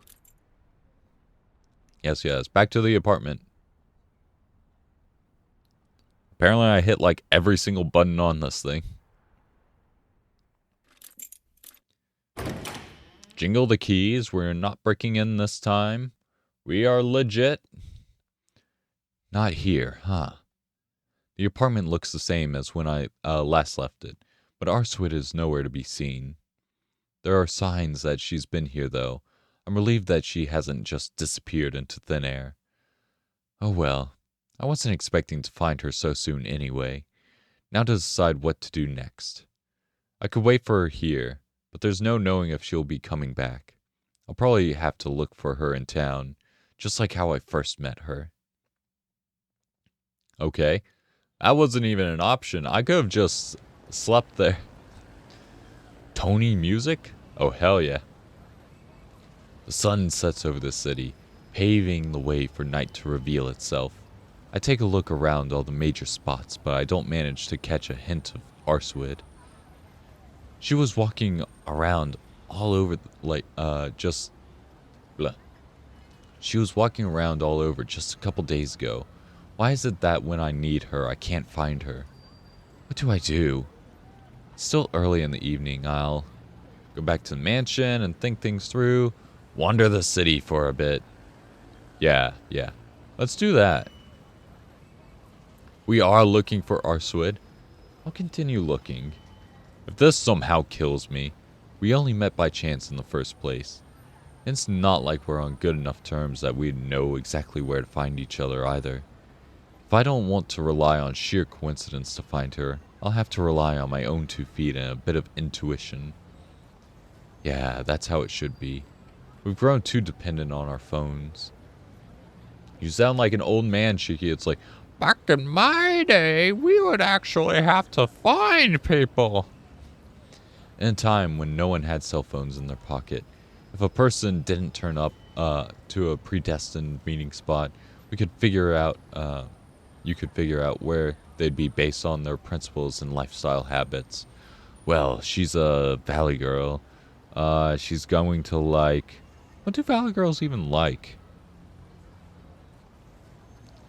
Yes. Back to the apartment. Apparently I hit like every single button on this thing. Jingle the keys. We're not breaking in this time. We are legit. Not here, huh? The apartment looks the same as when I last left it, but Arswit is nowhere to be seen. There are signs that she's been here, though. I'm relieved that she hasn't just disappeared into thin air. Oh well, I wasn't expecting to find her so soon anyway. Now to decide what to do next. I could wait for her here, but there's no knowing if she'll be coming back. I'll probably have to look for her in town, just like how I first met her. Okay, that wasn't even an option. I could have just slept there. Tony music? Oh, hell yeah. The sun sets over the city, paving the way for night to reveal itself. I take a look around all the major spots, but I don't manage to catch a hint of Arswid. She was walking around all over, She was walking around all over just a couple days ago. Why is it that when I need her, I can't find her? What do I do? It's still early in the evening. I'll go back to the mansion and think things through. Wander the city for a bit. Yeah. Let's do that. We are looking for Arswid. I'll continue looking. If this somehow kills me, we only met by chance in the first place. It's not like we're on good enough terms that we'd know exactly where to find each other either. If I don't want to rely on sheer coincidence to find her, I'll have to rely on my own 2 feet and a bit of intuition. Yeah, that's how it should be. We've grown too dependent on our phones. You sound like an old man, Shiki. It's like, back in my day, we would actually have to find people. In a time when no one had cell phones in their pocket, if a person didn't turn up to a predestined meeting spot, you could figure out where they'd be based on their principles and lifestyle habits. Well, she's a valley girl. She's going to like... What do valley girls even like?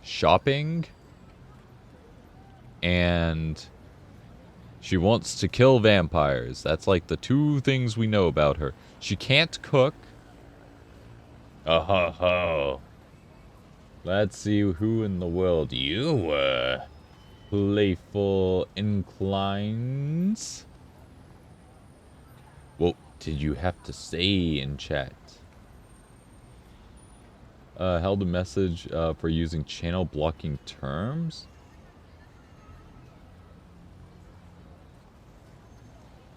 Shopping? And she wants to kill vampires. That's like the 2 things we know about her. She can't cook. Oh. Let's see who in the world you were. Playful inclines. What did you have to say in chat? Held a message for using channel blocking terms.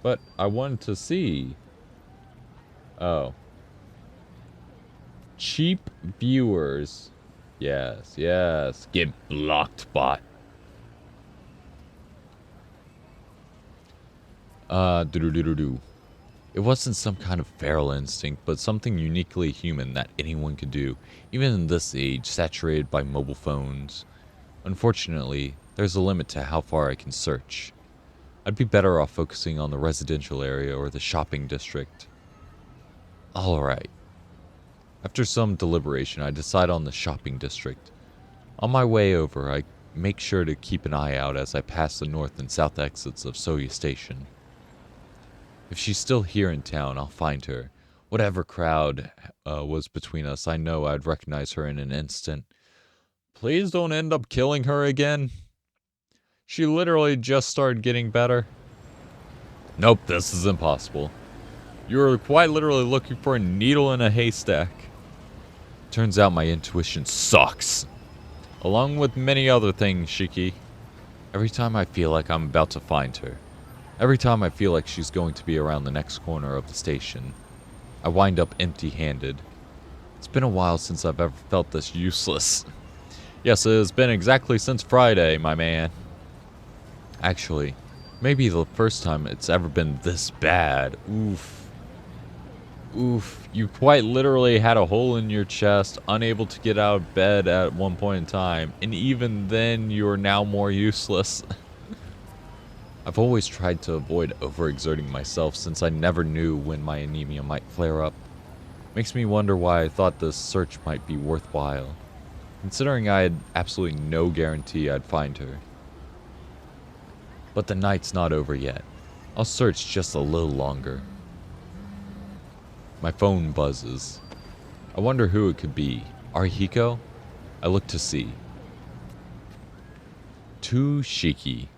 But I wanted to see. Oh. Cheap viewers. Yes. Get blocked, bot. It wasn't some kind of feral instinct, but something uniquely human that anyone could do, even in this age saturated by mobile phones. Unfortunately, there's a limit to how far I can search. I'd be better off focusing on the residential area or the shopping district. Alright. After some deliberation, I decide on the shopping district. On my way over, I make sure to keep an eye out as I pass the north and south exits of Soya Station. If she's still here in town, I'll find her. Whatever crowd was between us, I know I'd recognize her in an instant. Please don't end up killing her again. She literally just started getting better. Nope, this is impossible. You're quite literally looking for a needle in a haystack. Turns out my intuition sucks. Along with many other things, Shiki. Every time I feel like I'm about to find her, every time I feel like she's going to be around the next corner of the station, I wind up empty-handed. It's been a while since I've ever felt this useless. Yes, it has been exactly since Friday, my man. Actually, maybe the first time it's ever been this bad. Oof. Oof, you quite literally had a hole in your chest, unable to get out of bed at one point in time, and even then you are now more useless. I've always tried to avoid overexerting myself since I never knew when my anemia might flare up. Makes me wonder why I thought this search might be worthwhile, considering I had absolutely no guarantee I'd find her. But the night's not over yet. I'll search just a little longer. My phone buzzes. I wonder who it could be. Arihiko? I look to see. To Shiki.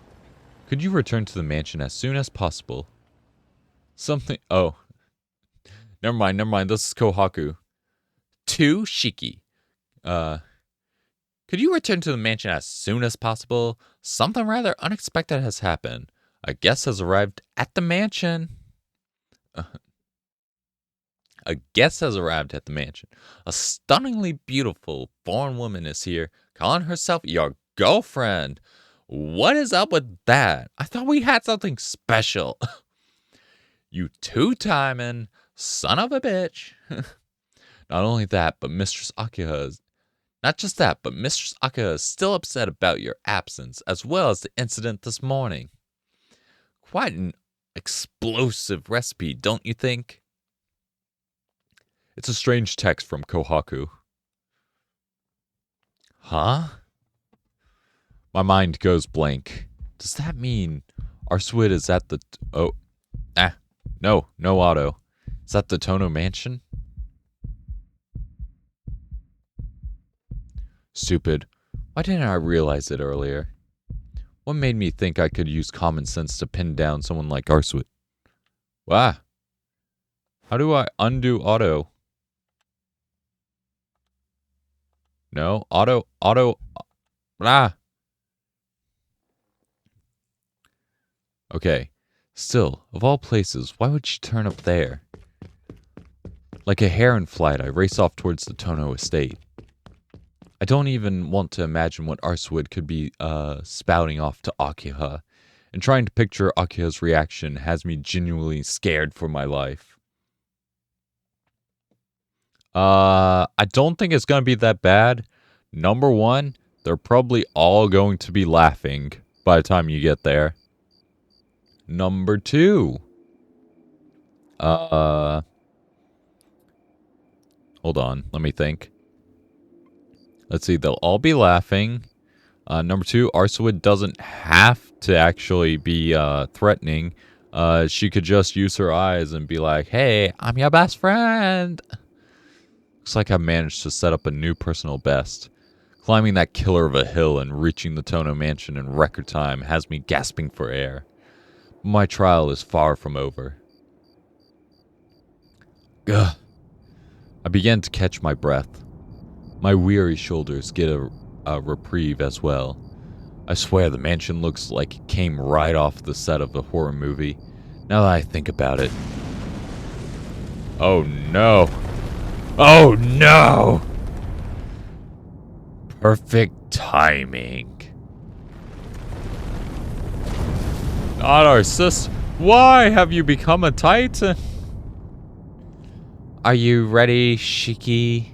Could you return to the mansion as soon as possible? Something... Oh. Never mind. This is Kohaku. To Shiki. Could you return to the mansion as soon as possible? Something rather unexpected has happened. A guest has arrived at the mansion. A guest has arrived at the mansion. A stunningly beautiful foreign woman is here, calling herself your girlfriend. What is up with that? I thought we had something special. You two-timing son of a bitch. Not only that, but Mistress Akiha is... Not just that, but Mistress Akiha is still upset about your absence, as well as the incident this morning. Quite an explosive recipe, don't you think? It's a strange text from Kohaku. Huh? My mind goes blank. Does that mean Arswid is at the... No, Otto. Is that the Tono Mansion? Stupid. Why didn't I realize it earlier? What made me think I could use common sense to pin down someone like Arswid? Wow. How do I undo Otto? No, Otto, Okay. Still, of all places, why would she turn up there? Like a hare in flight, I race off towards the Tono estate. I don't even want to imagine what Arswid could be spouting off to Akiha, and trying to picture Akiha's reaction has me genuinely scared for my life. I don't think it's gonna be that bad. Number one, they're probably all going to be laughing by the time you get there. Number two, hold on, let me think. Let's see, they'll all be laughing. Number two, Arswid doesn't have to actually be threatening. She could just use her eyes and be like, "Hey, I'm your best friend." Looks like I managed to set up a new personal best. Climbing that killer of a hill and reaching the Tono Mansion in record time has me gasping for air. My trial is far from over. Ugh. I begin to catch my breath. My weary shoulders get a reprieve as well. I swear the mansion looks like it came right off the set of a horror movie, now that I think about it. Oh no! Oh no! Perfect timing. Not our sis. Why have you become a titan? Are you ready, Shiki?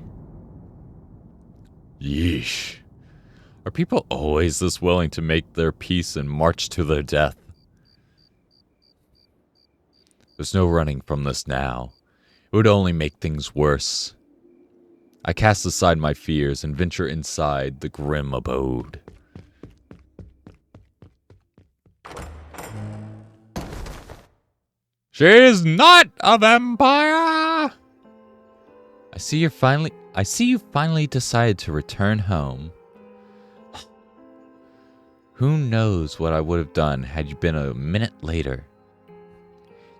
Yeesh. Are people always this willing to make their peace and march to their death? There's no running from this now. It would only make things worse. I cast aside my fears and venture inside the grim abode. She's not a vampire! I see you finally decided to return home. Who knows what I would have done had you been a minute later.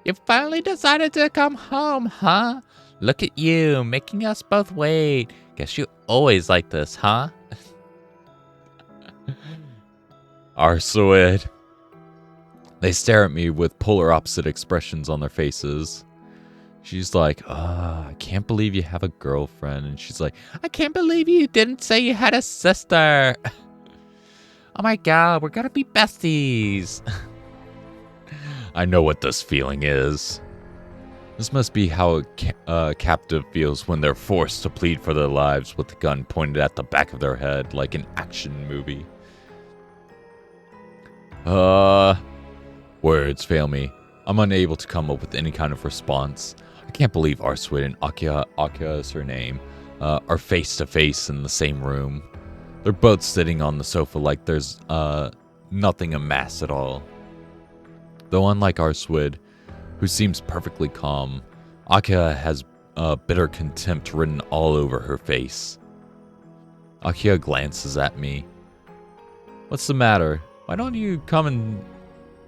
You finally decided to come home, huh? Look at you, making us both wait. Guess you always like this, huh? Arsuid. They stare at me with polar opposite expressions on their faces. She's like, I can't believe you have a girlfriend. And she's like, I can't believe you didn't say you had a sister. Oh my god, we're gonna be besties. I know what this feeling is. This must be how a captive feels when they're forced to plead for their lives with the gun pointed at the back of their head like an action movie. Words fail me. I'm unable to come up with any kind of response. I can't believe Arsuid and Akia is her name, are face to face in the same room. They're both sitting on the sofa like there's nothing amiss at all. Though unlike Arsuid, who seems perfectly calm, Akia has bitter contempt written all over her face. Akia glances at me. What's the matter? Why don't you come and...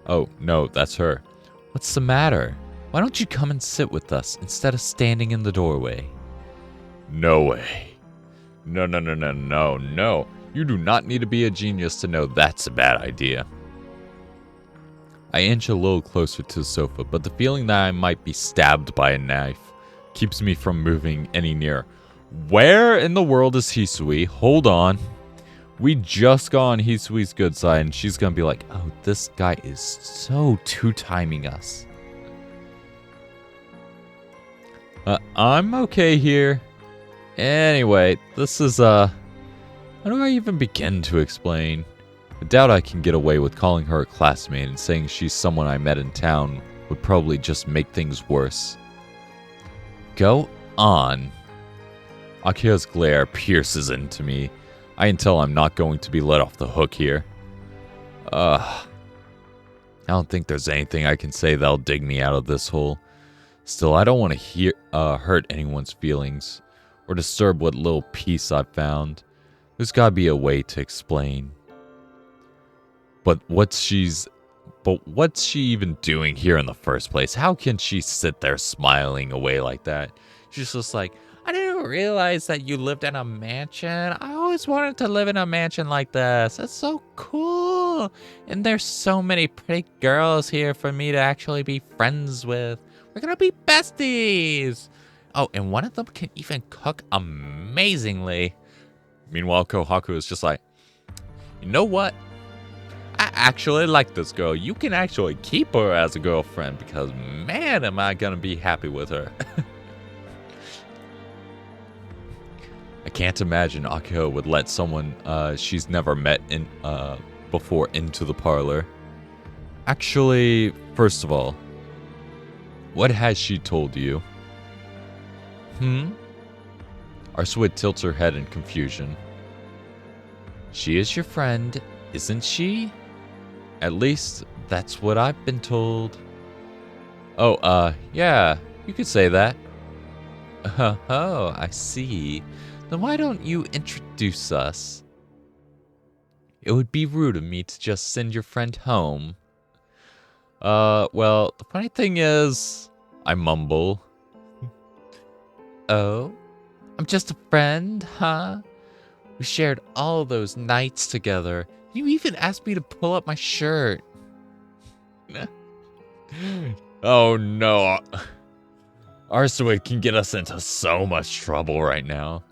Oh, no, that's her. What's the matter? Why don't you come and sit with us instead of standing in the doorway? No way. No. You do not need to be a genius to know that's a bad idea. I inch a little closer to the sofa, but the feeling that I might be stabbed by a knife keeps me from moving any nearer. Where in the world is Hisui? Hold on. We just got on Hisui's good side, and she's gonna be like, oh, this guy is so two-timing us. I'm okay here. Anyway, this is, how do I even begin to explain? I doubt I can get away with calling her a classmate, and saying she's someone I met in town would probably just make things worse. Go on. Akia's glare pierces into me. I can tell I'm not going to be let off the hook here. I don't think there's anything I can say that'll dig me out of this hole. Still, I don't want to hurt anyone's feelings, or disturb what little peace I've found. There's gotta be a way to explain. But what's she even doing here in the first place? How can she sit there smiling away like that? She's just like, I didn't realize that you lived in a mansion. I always wanted to live in a mansion like this. It's so cool. And there's so many pretty girls here for me to actually be friends with. We're gonna be besties. Oh, and one of them can even cook amazingly. Meanwhile, Kohaku is just like, you know what? I actually like this girl. You can actually keep her as a girlfriend because, man, am I gonna be happy with her. I can't imagine Akio would let someone she's never met before into the parlor. Actually, first of all, what has she told you? Arsuid tilts her head in confusion. She is your friend, isn't she? At least, that's what I've been told. Oh, yeah, you could say that. Oh, I see. Then why don't you introduce us? It would be rude of me to just send your friend home. Well, the funny thing is, I mumble. Oh? I'm just a friend, huh? We shared all those nights together. You even asked me to pull up my shirt. Oh no. Arsuid can get us into so much trouble right now.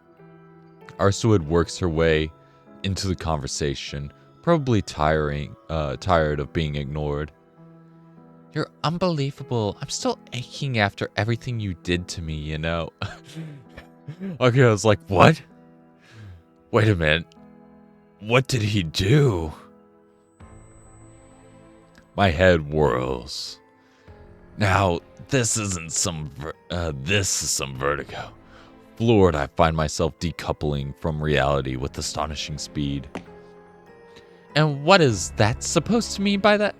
Arsuid works her way into the conversation, probably tired of being ignored. You're unbelievable. I'm still aching after everything you did to me, you know? Okay, I was like, what? Wait a minute. What did he do? My head whirls. Now, this isn't some this is some vertigo. Floored, I find myself decoupling from reality with astonishing speed. And what is that supposed to mean by that?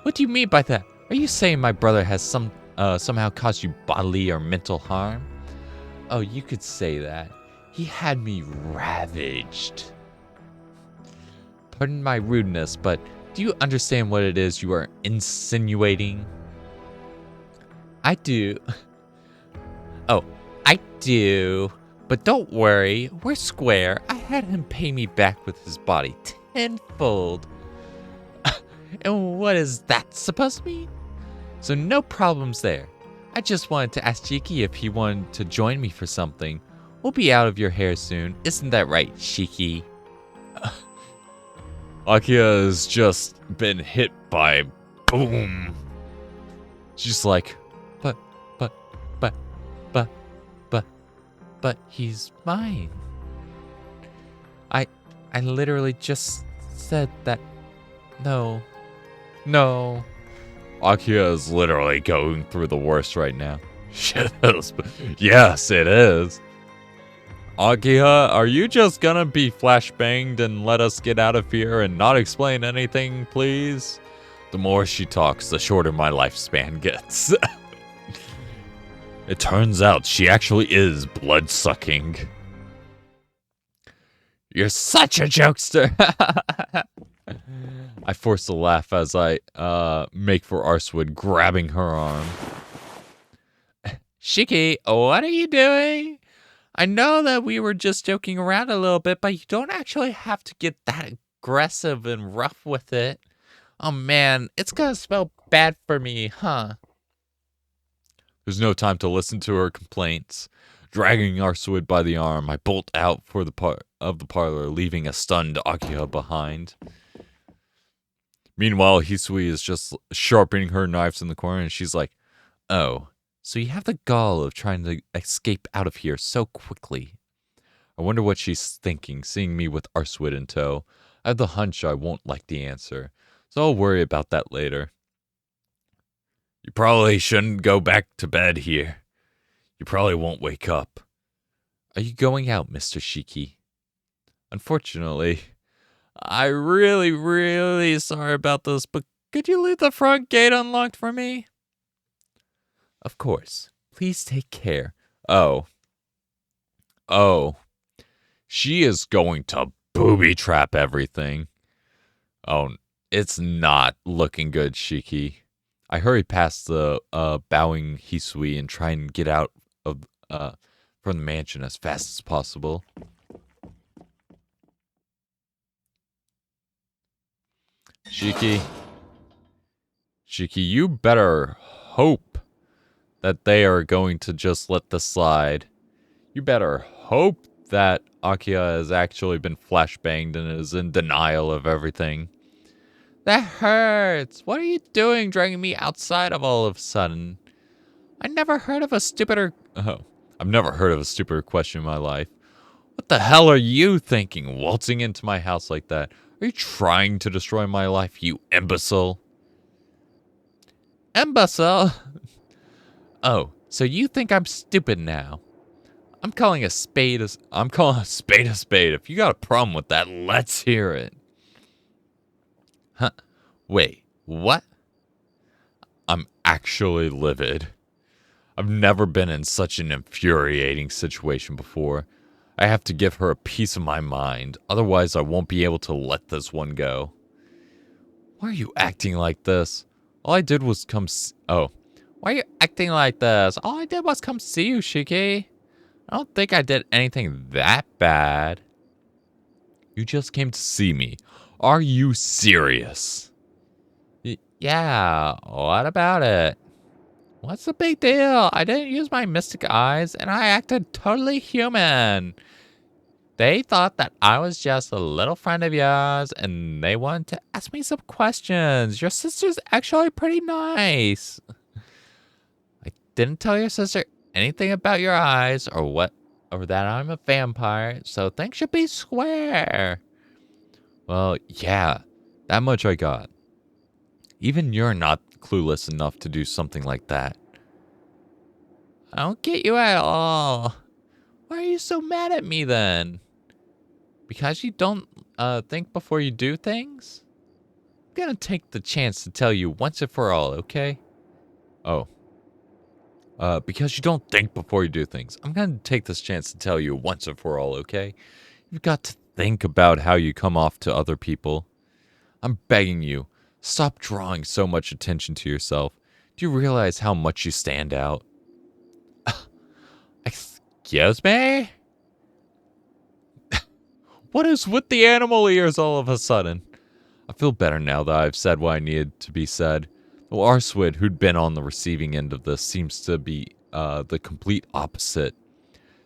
What do you mean by that? Are you saying my brother has somehow caused you bodily or mental harm? Oh, you could say that. He had me ravaged. Pardon my rudeness, but do you understand what it is you are insinuating? I do. Oh, I do. But don't worry, we're square. I had him pay me back with his body tenfold. And what is that supposed to mean? So no problems there. I just wanted to ask Shiki if he wanted to join me for something. We'll be out of your hair soon. Isn't that right, Shiki? Akia has just been hit by boom. She's like, But, but, but, but, but, but he's mine. I literally just said that. No. No. Akia is literally going through the worst right now. Shit is. Yes, it is. Akia, are you just gonna be flashbanged and let us get out of here and not explain anything, please? The more she talks, the shorter my lifespan gets. It turns out she actually is blood-sucking. You're such a jokester. I force a laugh as I make for Arswood, grabbing her arm. Shiki, what are you doing? I know that we were just joking around a little bit, but you don't actually have to get that aggressive and rough with it. Oh man, it's gonna smell bad for me, huh? There's no time to listen to her complaints. Dragging Arswood by the arm, I bolt out for the parlor, leaving a stunned Akia behind. Meanwhile, Hisui is just sharpening her knives in the corner, and she's like, "Oh, so you have the gall of trying to escape out of here so quickly." I wonder what she's thinking, seeing me with Arswood in tow. I have the hunch I won't like the answer, so I'll worry about that later. You probably shouldn't go back to bed here. You probably won't wake up. Are you going out, Mr. Shiki? Unfortunately, I'm really sorry about this, but could you leave the front gate unlocked for me? Of course. Please take care. Oh. She is going to booby trap everything. Oh, it's not looking good, Shiki. I hurry past the bowing Hisui and try and get out of from the mansion as fast as possible. Shiki, you better hope that they are going to just let this slide. You better hope that Akia has actually been flashbanged and is in denial of everything. That hurts. What are you doing dragging me outside of all of a sudden? I've never heard of a stupider question in my life. What the hell are you thinking, waltzing into my house like that? Are you trying to destroy my life, you imbecile? Imbecile? Oh, so you think I'm stupid now? I'm calling a spade a spade. If you got a problem with that, let's hear it. Huh? Wait, what? I'm actually livid. I've never been in such an infuriating situation before. I have to give her a piece of my mind, otherwise I won't be able to let this one go. Why are you acting like this? All I did was come Why are you acting like this? All I did was come see you, Shiki. I don't think I did anything that bad. You just came to see me. Are you serious? Yeah, what about it? What's the big deal? I didn't use my mystic eyes, and I acted totally human. They thought that I was just a little friend of yours, and they wanted to ask me some questions. Your sister's actually pretty nice. I didn't tell your sister anything about your eyes or that I'm a vampire, so things should be square. Well, yeah, that much I got. Even you're not clueless enough to do something like that. I don't get you at all. Why are you so mad at me then? Because you don't think before you do things? I'm gonna take the chance to tell you once and for all, okay? Oh. Because you don't think before you do things. I'm gonna take this chance to tell you once and for all, okay? You've got to think about how you come off to other people. I'm begging you, stop drawing so much attention to yourself. Do you realize how much you stand out? Excuse me? What is with the animal ears all of a sudden? I feel better now that I've said what I needed to be said. Well, Arswid, who'd been on the receiving end of this, seems to be the complete opposite.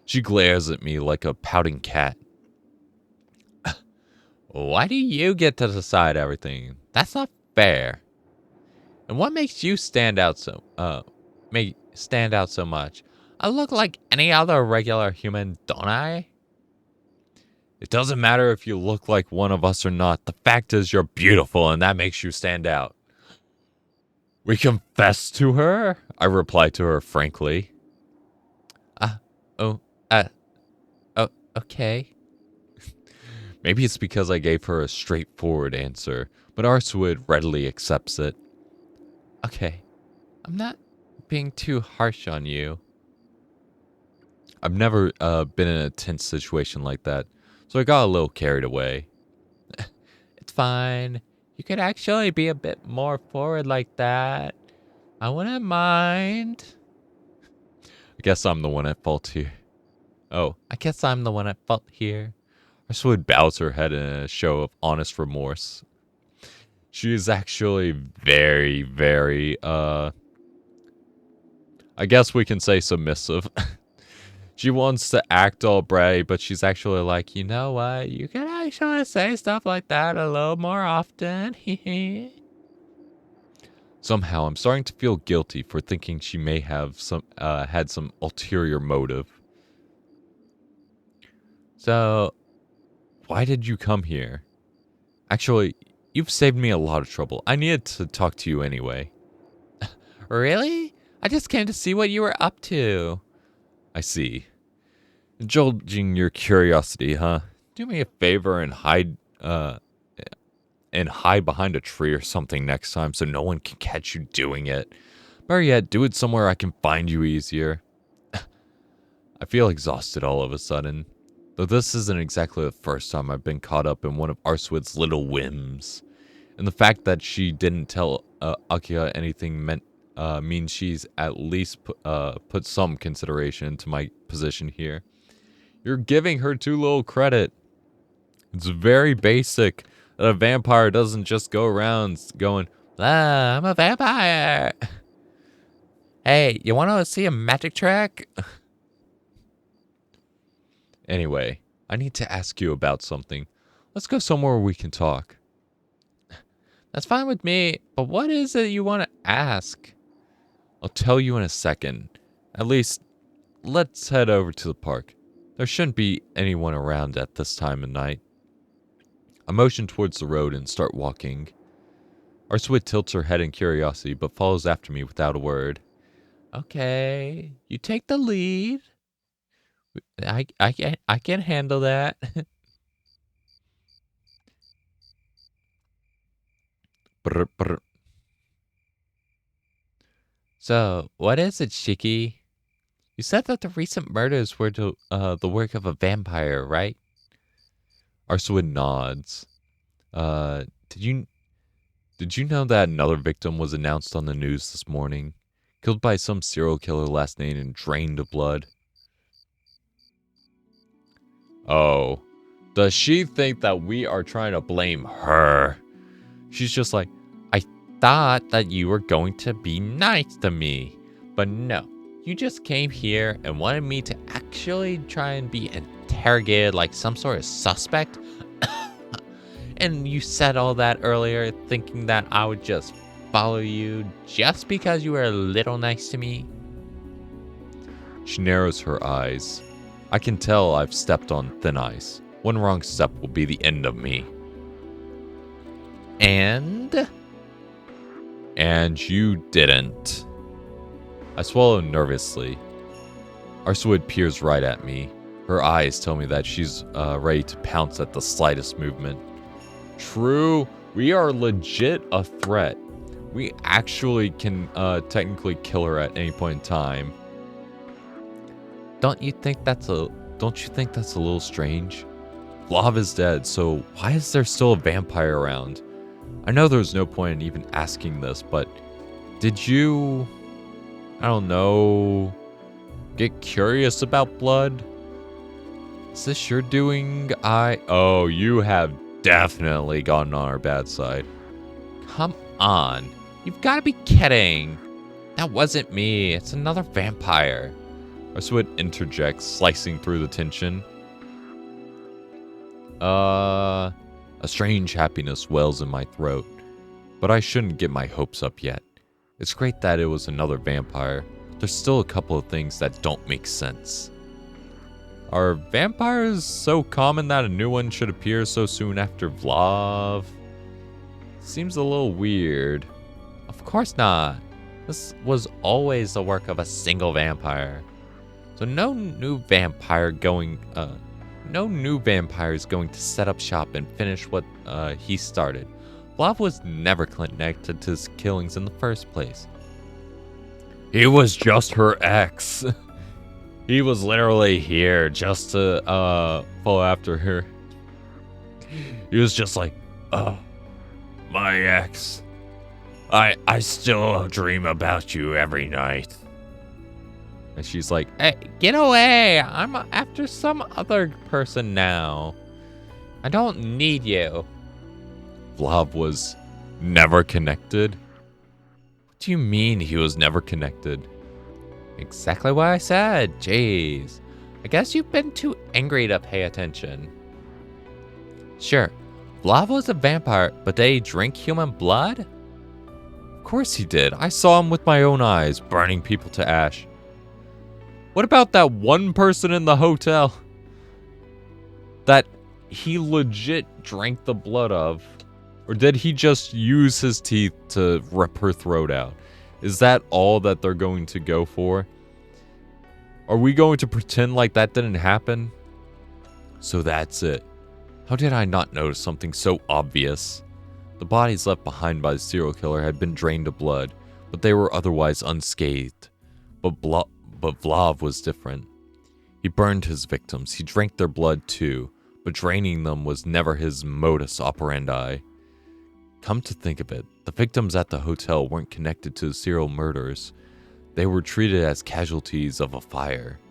She glares at me like a pouting cat. Why do you get to decide everything? That's not fair. And what makes you stand out so much? I look like any other regular human, don't I? It doesn't matter if you look like one of us or not. The fact is you're beautiful and that makes you stand out. We confess to her? I reply to her frankly. Oh, okay. Maybe it's because I gave her a straightforward answer, but Arswid readily accepts it. Okay. I'm not being too harsh on you. I've never been in a tense situation like that, so I got a little carried away. It's fine. You could actually be a bit more forward like that. I wouldn't mind. I guess I'm the one at fault here. Oh, I guess I'm the one at fault here. Arswid bows her head in a show of honest remorse. She is actually very, very, I guess we can say submissive. She wants to act all bratty, but she's actually like, You know what? You could actually say stuff like that a little more often. Somehow, I'm starting to feel guilty for thinking she may have had some ulterior motive. So, Why did you come here? Actually, you've saved me a lot of trouble. I needed to talk to you anyway. really? I just came to see what you were up to. I see. Indulging your curiosity, huh? Do me a favor and hide behind a tree or something next time so no one can catch you doing it. Better yet, do it somewhere I can find you easier. I feel exhausted all of a sudden, though this isn't exactly the first time I've been caught up in one of Arswid's little whims. And the fact that she didn't tell Akia anything means she's at least put some consideration into my position here. You're giving her too little credit. It's very basic that a vampire doesn't just go around going, Ah, I'm a vampire. Hey, you want to see a magic trick? Anyway, I need to ask you about something. Let's go somewhere where we can talk. That's fine with me, but what is it you want to ask? I'll tell you in a second. At least, let's head over to the park. There shouldn't be anyone around at this time of night. I motion towards the road and start walking. Arswid tilts her head in curiosity, but follows after me without a word. Okay, you take the lead. I can handle that. Brr, brr. So, what is it, Shiki? You said that the recent murders were the work of a vampire, right? Arswid nods. Did you know that another victim was announced on the news this morning? Killed by some serial killer last night and drained of blood. Oh, does she think that we are trying to blame her? She's just like, I thought that you were going to be nice to me, but no. You just came here and wanted me to actually try and be interrogated like some sort of suspect. And you said all that earlier thinking that I would just follow you just because you were a little nice to me. She narrows her eyes. I can tell I've stepped on thin ice. One wrong step will be the end of me. And you didn't. I swallow nervously. Arswid peers right at me. Her eyes tell me that she's ready to pounce at the slightest movement. True, we are legit a threat. We actually can technically kill her at any point in time. don't you think that's a little strange? Vlav is dead, so why is there still a vampire around? I know there's no point in even asking this, but Did you, I don't know, get curious about blood? Is this your doing? Oh, you have definitely gotten on our bad side. Come on. You've got to be kidding. That wasn't me. It's another vampire. Arswood interjects, slicing through the tension. A strange happiness wells in my throat, but I shouldn't get my hopes up yet. It's great that it was another vampire. There's still a couple of things that don't make sense. Are vampires so common that a new one should appear so soon after Vlav? Seems a little weird. Of course not. This was always the work of a single vampire. So no new vampire is going to set up shop and finish what he started. Vlav was never connected to his killings in the first place. He was just her ex. He was literally here just to follow after her. He was just like, my ex. I still dream about you every night. And she's like, Hey, get away! I'm after some other person now. I don't need you. Vlav was never connected? What do you mean he was never connected? Exactly what I said. Jeez. I guess you've been too angry to pay attention. Sure, Vlav was a vampire, but did he drink human blood? Of course he did. I saw him with my own eyes, burning people to ash. What about that one person in the hotel that he legit drank the blood of? Or did he just use his teeth to rip her throat out? Is that all that they're going to go for? Are we going to pretend like that didn't happen? So that's it. How did I not notice something so obvious? The bodies left behind by the serial killer had been drained of blood, but they were otherwise unscathed. But Vlav was different. He burned his victims. He drank their blood too, but draining them was never his modus operandi. Come to think of it, the victims at the hotel weren't connected to the serial murders. They were treated as casualties of a fire,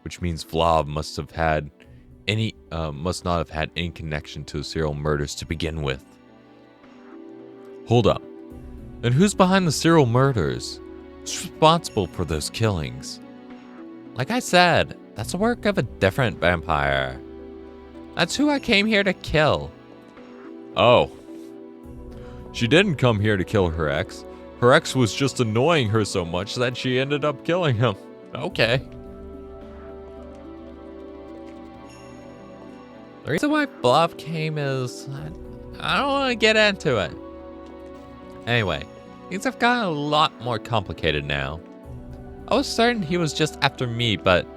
which means Vlav must not have had any connection to the serial murders to begin with. Hold up. Then who's behind the serial murders? Who's responsible for those killings? Like I said, that's the work of a different vampire. That's who I came here to kill. Oh. She didn't come here to kill her ex. Her ex was just annoying her so much that she ended up killing him. Okay. The reason why Vlav came is... I don't want to get into it. Anyway, things have gotten a lot more complicated now. I was certain he was just after me, but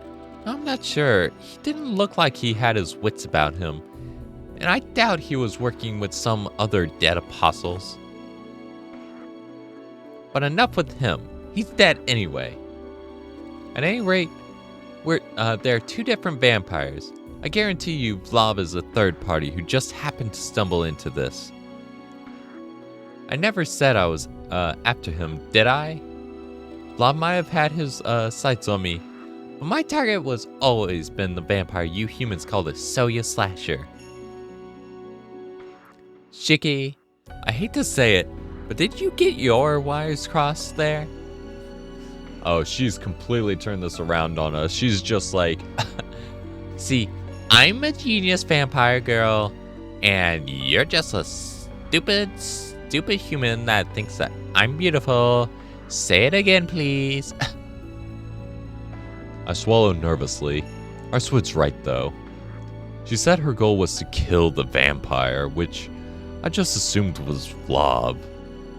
I'm not sure. He didn't look like he had his wits about him. And I doubt he was working with some other dead apostles. But enough with him. He's dead anyway. At any rate, there are two different vampires. I guarantee you Vlav is a third party who just happened to stumble into this. I never said I was after him, did I? Vlav might have had his sights on me, but my target was always been the vampire you humans call the Soya Slasher. Shiki, I hate to say it, but did you get your wires crossed there? Oh, she's completely turned this around on us. She's just like... See, I'm a genius vampire girl, and you're just a stupid human that thinks that I'm beautiful. Say it again, please. I swallowed nervously. Arswood's right, though. She said her goal was to kill the vampire, which I just assumed was Vlav.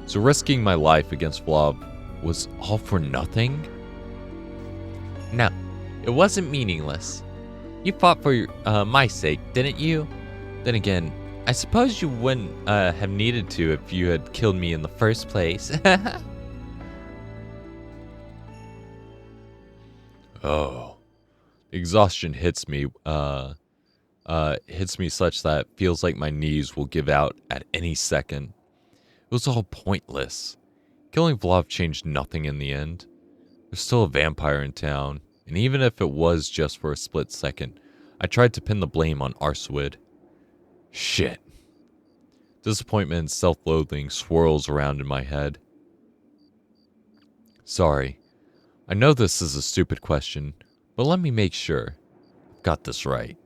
So risking my life against Vlav was all for nothing? No, it wasn't meaningless. You fought for my sake, didn't you? Then again, I suppose you wouldn't have needed to if you had killed me in the first place. Oh. Exhaustion hits me such that it feels like my knees will give out at any second. It was all pointless. Killing Vlav changed nothing in the end. There's still a vampire in town, and even if it was just for a split second, I tried to pin the blame on Arswid. Shit. Disappointment and self-loathing swirls around in my head. Sorry. I know this is a stupid question, but let me make sure I've got this right.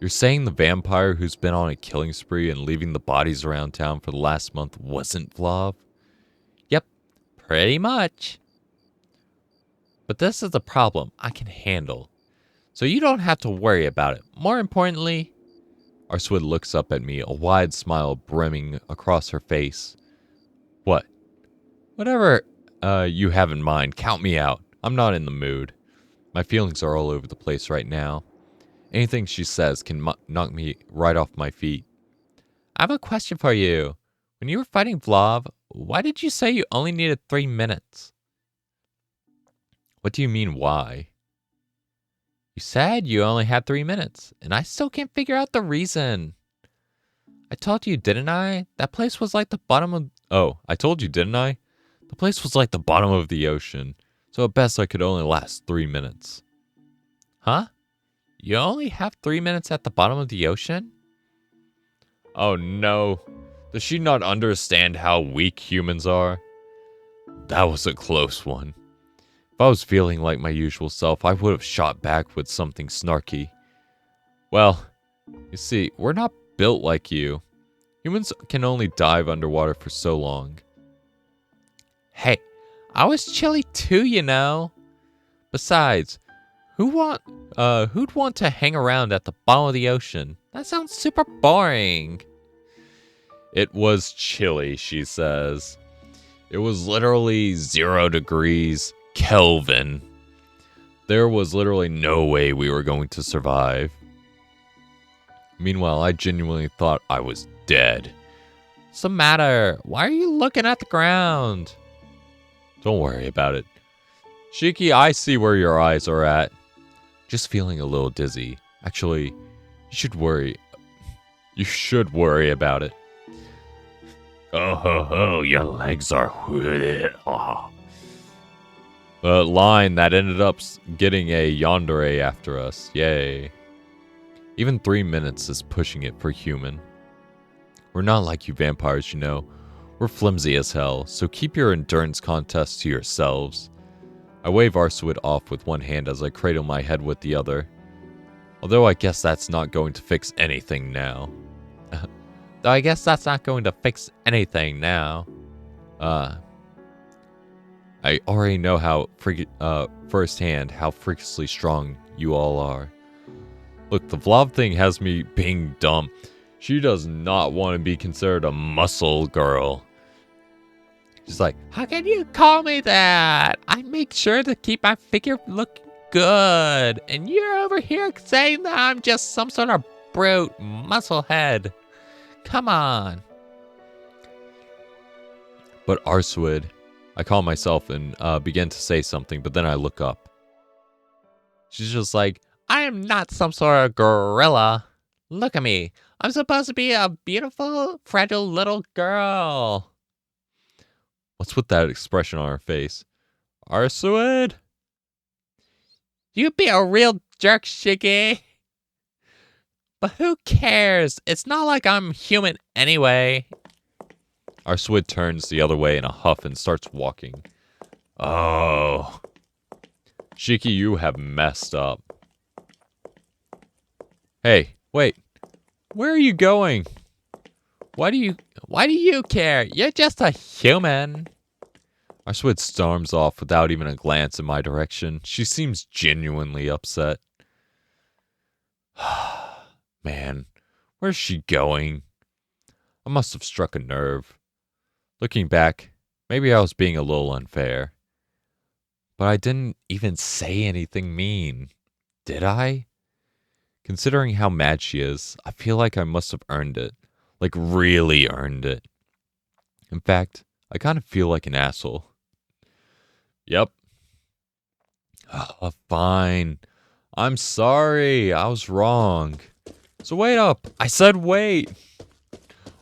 You're saying the vampire who's been on a killing spree and leaving the bodies around town for the last month wasn't Vlav? Yep, pretty much. But this is a problem I can handle, so you don't have to worry about it. More importantly, Arswid looks up at me, a wide smile brimming across her face. What? Whatever you have in mind, count me out. I'm not in the mood. My feelings are all over the place right now. Anything she says can knock me right off my feet. I have a question for you. When you were fighting Vlav, why did you say you only needed 3 minutes? What do you mean, why? You said you only had 3 minutes, and I still can't figure out the reason. I told you, didn't I? That place was like the bottom of... Oh, I told you, didn't I? The place was like the bottom of the ocean, so at best I could only last 3 minutes. Huh? You only have 3 minutes at the bottom of the ocean? Oh no. Does she not understand how weak humans are? That was a close one. If I was feeling like my usual self, I would have shot back with something snarky. Well, you see, we're not built like you. Humans can only dive underwater for so long. Hey, I was chilly too, you know. Besides, who'd want to hang around at the bottom of the ocean? That sounds super boring. It was chilly, she says. It was literally 0 degrees Kelvin. There was literally no way we were going to survive. Meanwhile, I genuinely thought I was dead. What's the matter? Why are you looking at the ground? Don't worry about it. Shiki, I see where your eyes are at. Just feeling a little dizzy. Actually, you should worry. You should worry about it. Oh ho ho, your legs are... Oh. The line that ended up getting a yandere after us. Yay. Even 3 minutes is pushing it for human. We're not like you vampires, you know. We're flimsy as hell, so keep your endurance contests to yourselves. I wave Arswid off with one hand as I cradle my head with the other. Although I guess that's not going to fix anything now. I already know how firsthand how freakishly strong you all are. Look, the Vlav thing has me being dumb. She does not want to be considered a muscle girl. She's like, How can you call me that? I make sure to keep my figure looking good. And you're over here saying that I'm just some sort of brute musclehead. Come on. but Arswid. I call myself and begin to say something, but then I look up. She's just like, I am not some sort of gorilla. Look at me. I'm supposed to be a beautiful, fragile little girl. what's with that expression on her face? Arswid? You be a real jerk, Shiggy. But who cares? It's not like I'm human anyway. Arswid turns the other way in a huff and starts walking. Oh. Shiki, you have messed up. Hey, wait. Where are you going? Why do you care? You're just a human. Arswid storms off without even a glance in my direction. She seems genuinely upset. Man, where's she going? I must have struck a nerve. Looking back, maybe I was being a little unfair. But I didn't even say anything mean. Did I? Considering how mad she is, I feel like I must have earned it. Like, really earned it. In fact, I kind of feel like an asshole. Yep. Fine. I'm sorry. I was wrong. So wait up. I said wait.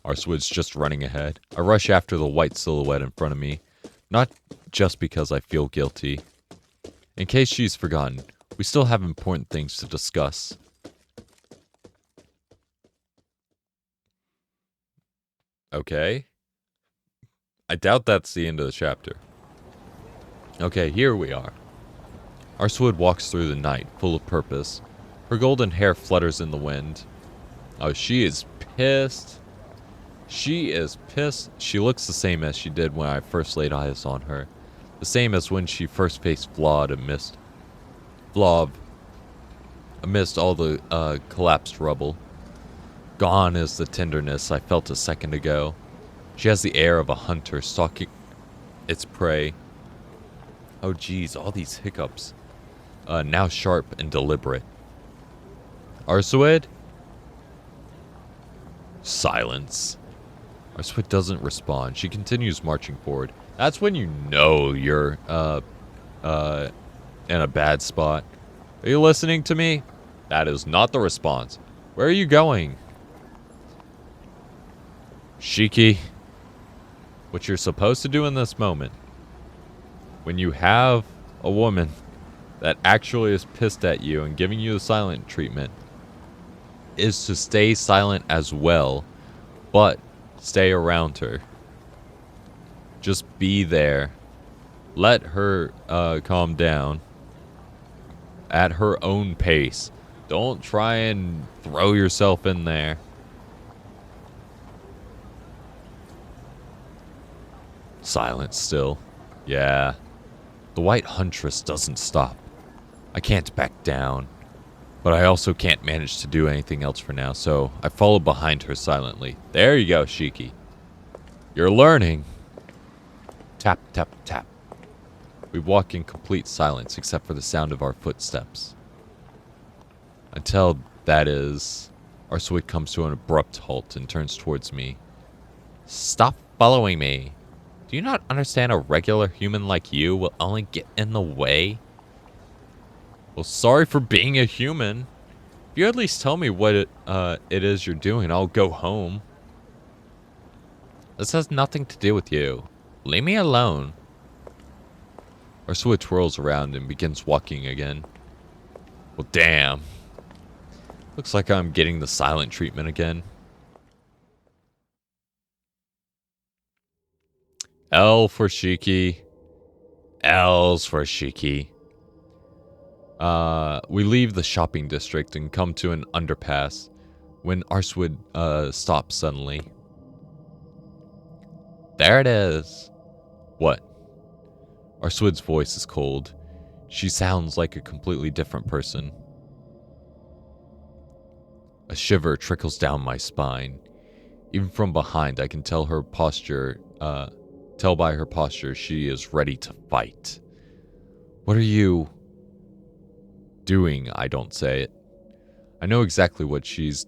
Arswood's just running ahead. I rush after the white silhouette in front of me, not just because I feel guilty. In case she's forgotten, we still have important things to discuss. Okay. I doubt that's the end of the chapter. Okay, here we are. Arswood walks through the night, full of purpose. Her golden hair flutters in the wind. Oh, she is pissed. She is pissed. She looks the same as she did when I first laid eyes on her. The same as when she first faced Blob amidst all the collapsed rubble. Gone is the tenderness I felt a second ago. She has the air of a hunter stalking its prey. Oh geez, all these hiccups. Now sharp and deliberate. Arswood? Silence. Arswood doesn't respond. She continues marching forward. That's when you know you're in a bad spot. Are you listening to me? That is not the response. Where are you going? Shiki. What you're supposed to do in this moment, when you have a woman that actually is pissed at you and giving you the silent treatment, is to stay silent as well, but stay around her. Just be there. Let her calm down at her own pace. Don't try and throw yourself in there. Silence still. Yeah. The white huntress doesn't stop. I can't back down. But I also can't manage to do anything else for now, so I follow behind her silently. There you go, Shiki. You're learning. Tap, tap, tap. We walk in complete silence except for the sound of our footsteps. Until, that is, Arswood comes to an abrupt halt and turns towards me. Stop following me. Do you not understand a regular human like you will only get in the way? Well, sorry for being a human. If you at least tell me what it is you're doing, I'll go home. This has nothing to do with you. Leave me alone. Arswood twirls around and begins walking again. Well, damn. Looks like I'm getting the silent treatment again. L for Shiki. L's for Shiki. We leave the shopping district and come to an underpass when Arswood stops suddenly. There it is. What? Arswood's voice is cold. She sounds like a completely different person. A shiver trickles down my spine. Even from behind, I can tell by her posture she is ready to fight. What are you doing? I don't say it. I know exactly what she's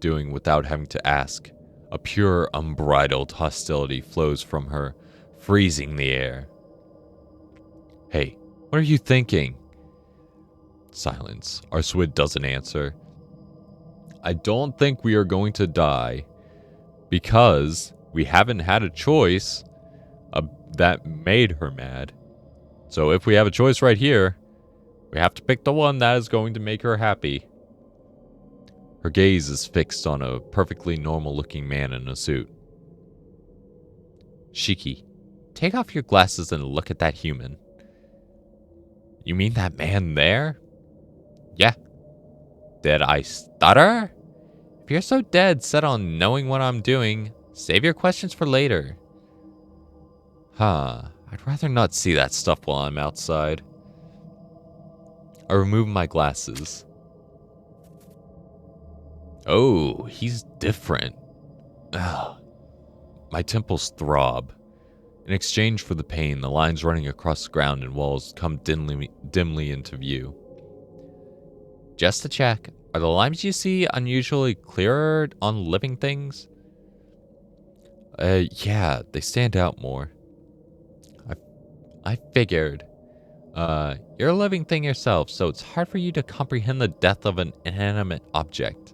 doing without having to ask. A pure, unbridled hostility flows from her, freezing the air. Hey, what are you thinking? Silence. Arswood doesn't answer. I don't think we are going to die because we haven't had a choice that made her mad. So if we have a choice right here, we have to pick the one that is going to make her happy. Her gaze is fixed on a perfectly normal-looking man in a suit. Shiki, take off your glasses and look at that human. You mean that man there? Yeah. Did I stutter? If you're so dead set on knowing what I'm doing, save your questions for later. Huh. I'd rather not see that stuff while I'm outside. I remove my glasses. Oh, he's different. Ugh. My temples throb. In exchange for the pain, the lines running across the ground and walls come dimly into view. Just to check, are the lines you see unusually clearer on living things? Yeah, they stand out more. I figured. You're a living thing yourself, so it's hard for you to comprehend the death of an inanimate object.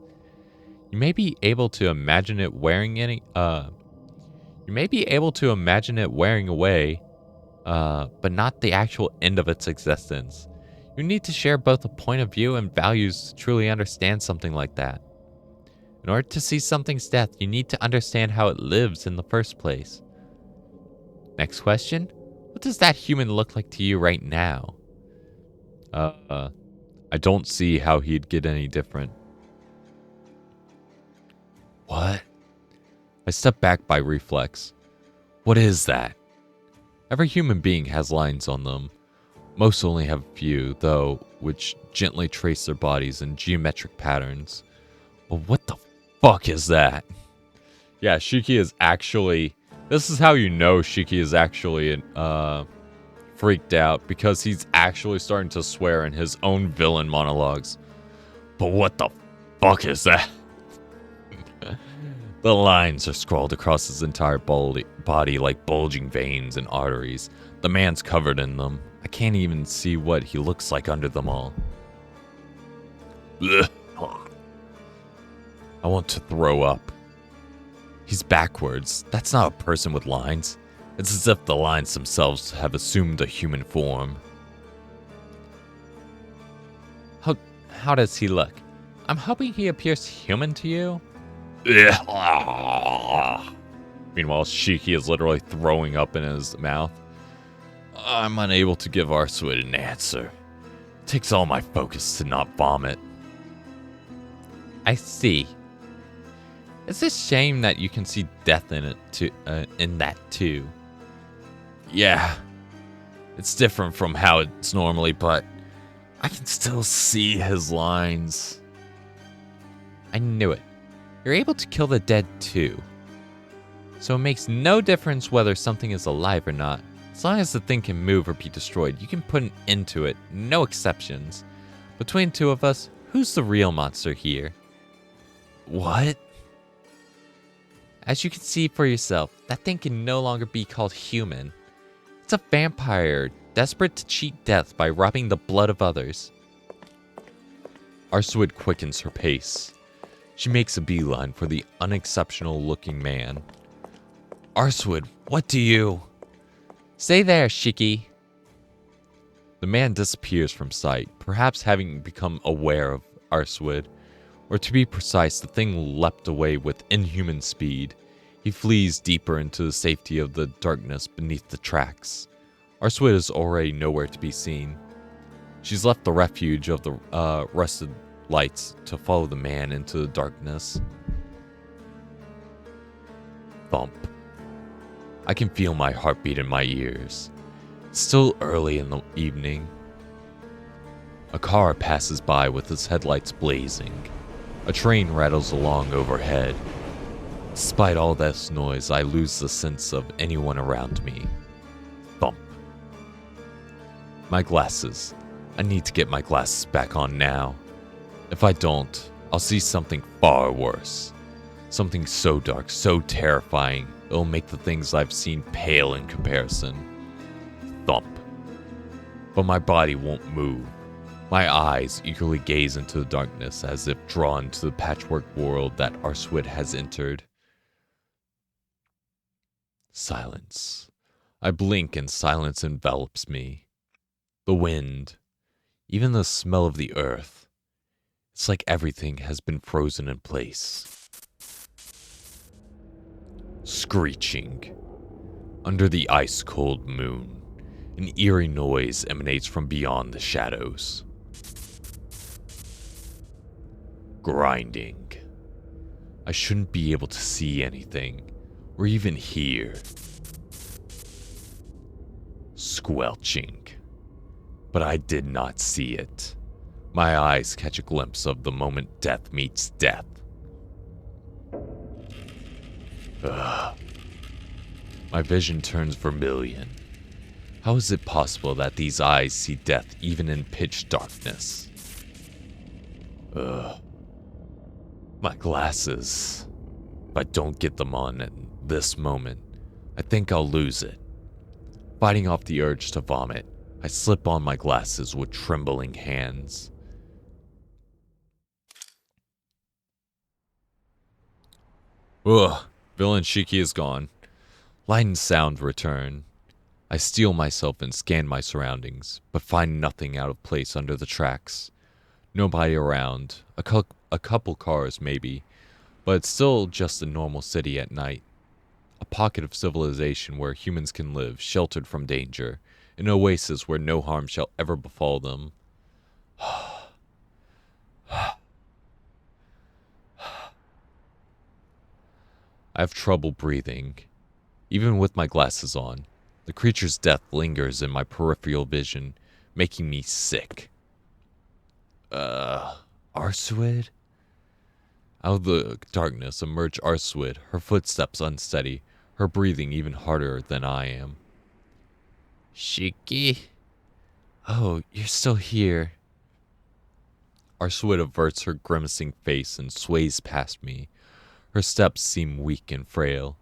You may be able to imagine it wearing you may be able to imagine it wearing away, but not the actual end of its existence. You need to share both a point of view and values to truly understand something like that. In order to see something's death, you need to understand how it lives in the first place. Next question. What does that human look like to you right now? I don't see how he'd get any different. What? I step back by reflex. What is that? Every human being has lines on them. Most only have a few, though, which gently trace their bodies in geometric patterns. But what the fuck is that? Yeah, Shiki is actually... This is how you know Shiki is actually freaked out, because he's actually starting to swear in his own villain monologues. But what the fuck is that? The lines are scrawled across his entire body like bulging veins and arteries. The man's covered in them. I can't even see what he looks like under them all. Ugh. I want to throw up. He's backwards. That's not a person with lines. It's as if the lines themselves have assumed a human form. How does he look? I'm hoping he appears human to you. Meanwhile, Shiki is literally throwing up in his mouth. I'm unable to give Arswid an answer. It takes all my focus to not vomit. I see. It's a shame that you can see death in that too. Yeah, it's different from how it's normally, but I can still see his lines. I knew it. You're able to kill the dead too. So it makes no difference whether something is alive or not. As long as the thing can move or be destroyed, you can put an end to it, no exceptions. Between two of us, who's the real monster here? What? As you can see for yourself, that thing can no longer be called human. It's a vampire, desperate to cheat death by robbing the blood of others. Arswid quickens her pace. She makes a beeline for the unexceptional-looking man. Arswid, what do you... Stay there, Shiki. The man disappears from sight, perhaps having become aware of Arswid. Or to be precise, the thing leapt away with inhuman speed. He flees deeper into the safety of the darkness beneath the tracks. Arswid is already nowhere to be seen. She's left the refuge of the rusted lights to follow the man into the darkness. Thump. I can feel my heartbeat in my ears. It's still early in the evening. A car passes by with its headlights blazing. A train rattles along overhead. Despite all this noise, I lose the sense of anyone around me. Thump. My glasses. I need to get my glasses back on now. If I don't, I'll see something far worse. Something so dark, so terrifying, it'll make the things I've seen pale in comparison. Thump. But my body won't move. My eyes eagerly gaze into the darkness as if drawn to the patchwork world that Arswid has entered. Silence. I blink and silence envelops me. The wind, even the smell of the earth. It's like everything has been frozen in place. Screeching. Under the ice-cold moon, an eerie noise emanates from beyond the shadows. Grinding. I shouldn't be able to see anything, or even hear. Squelching. But I did not see it. My eyes catch a glimpse of the moment death meets death. Ugh. My vision turns vermilion. How is it possible that these eyes see death even in pitch darkness? Ugh. My glasses. If I don't get them on at this moment, I think I'll lose it. Fighting off the urge to vomit, I slip on my glasses with trembling hands. Ugh, villain Shiki is gone. Light and sound return. I steel myself and scan my surroundings, but find nothing out of place under the tracks. Nobody around. A couple cars, maybe, but it's still just a normal city at night. A pocket of civilization where humans can live, sheltered from danger. An oasis where no harm shall ever befall them. I have trouble breathing. Even with my glasses on, the creature's death lingers in my peripheral vision, making me sick. Arswid? Out of the darkness emerged Arswid, her footsteps unsteady, her breathing even harder than I am. Shiki? Oh, you're still here. Arswid averts her grimacing face and sways past me. Her steps seem weak and frail.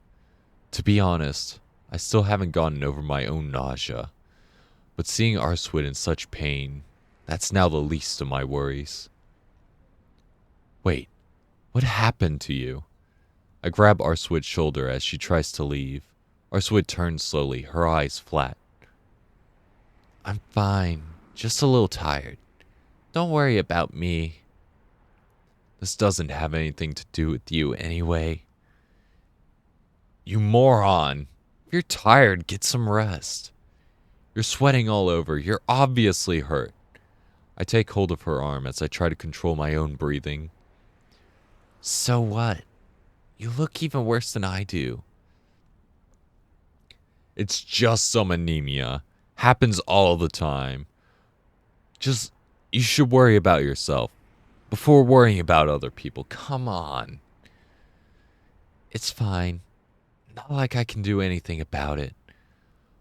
To be honest, I still haven't gotten over my own nausea. But seeing Arswid in such pain, that's now the least of my worries. Wait, what happened to you? I grab Arswid's shoulder as she tries to leave. Arswid turns slowly, her eyes flat. I'm fine, just a little tired. Don't worry about me. This doesn't have anything to do with you anyway. You moron. If you're tired, get some rest. You're sweating all over. You're obviously hurt. I take hold of her arm as I try to control my own breathing. So what? You look even worse than I do. It's just some anemia. Happens all the time. You should worry about yourself before worrying about other people. Come on. It's fine. Not like I can do anything about it.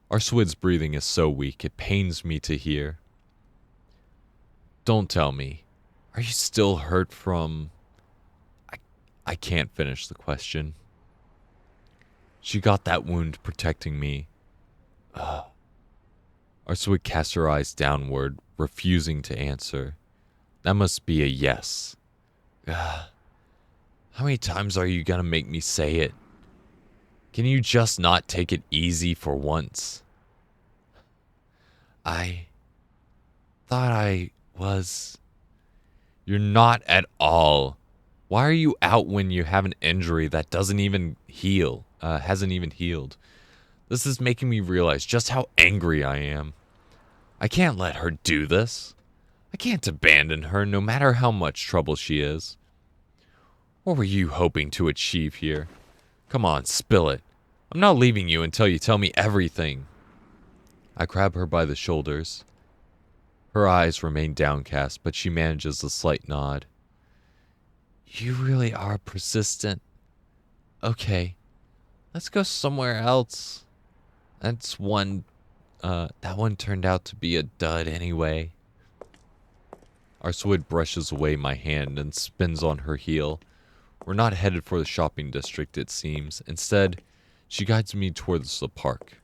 Arswid's breathing is so weak, it pains me to hear. Don't tell me. Are you still hurt from... I can't finish the question. She got that wound protecting me. Arswid casts her eyes downward, refusing to answer. That must be a yes. How many times are you gonna make me say it? Can you just not take it easy for once? I thought I was... You're not at all. Why are you out when you have an injury that doesn't even heal, hasn't even healed? This is making me realize just how angry I am. I can't let her do this. I can't abandon her no matter how much trouble she is. What were you hoping to achieve here? Come on, spill it. I'm not leaving you until you tell me everything. I grab her by the shoulders. Her eyes remain downcast, but she manages a slight nod. You really are persistent. Okay, let's go somewhere else. That one turned out to be a dud anyway. Arswid brushes away my hand and spins on her heel. We're not headed for the shopping district, it seems. Instead, she guides me towards the park.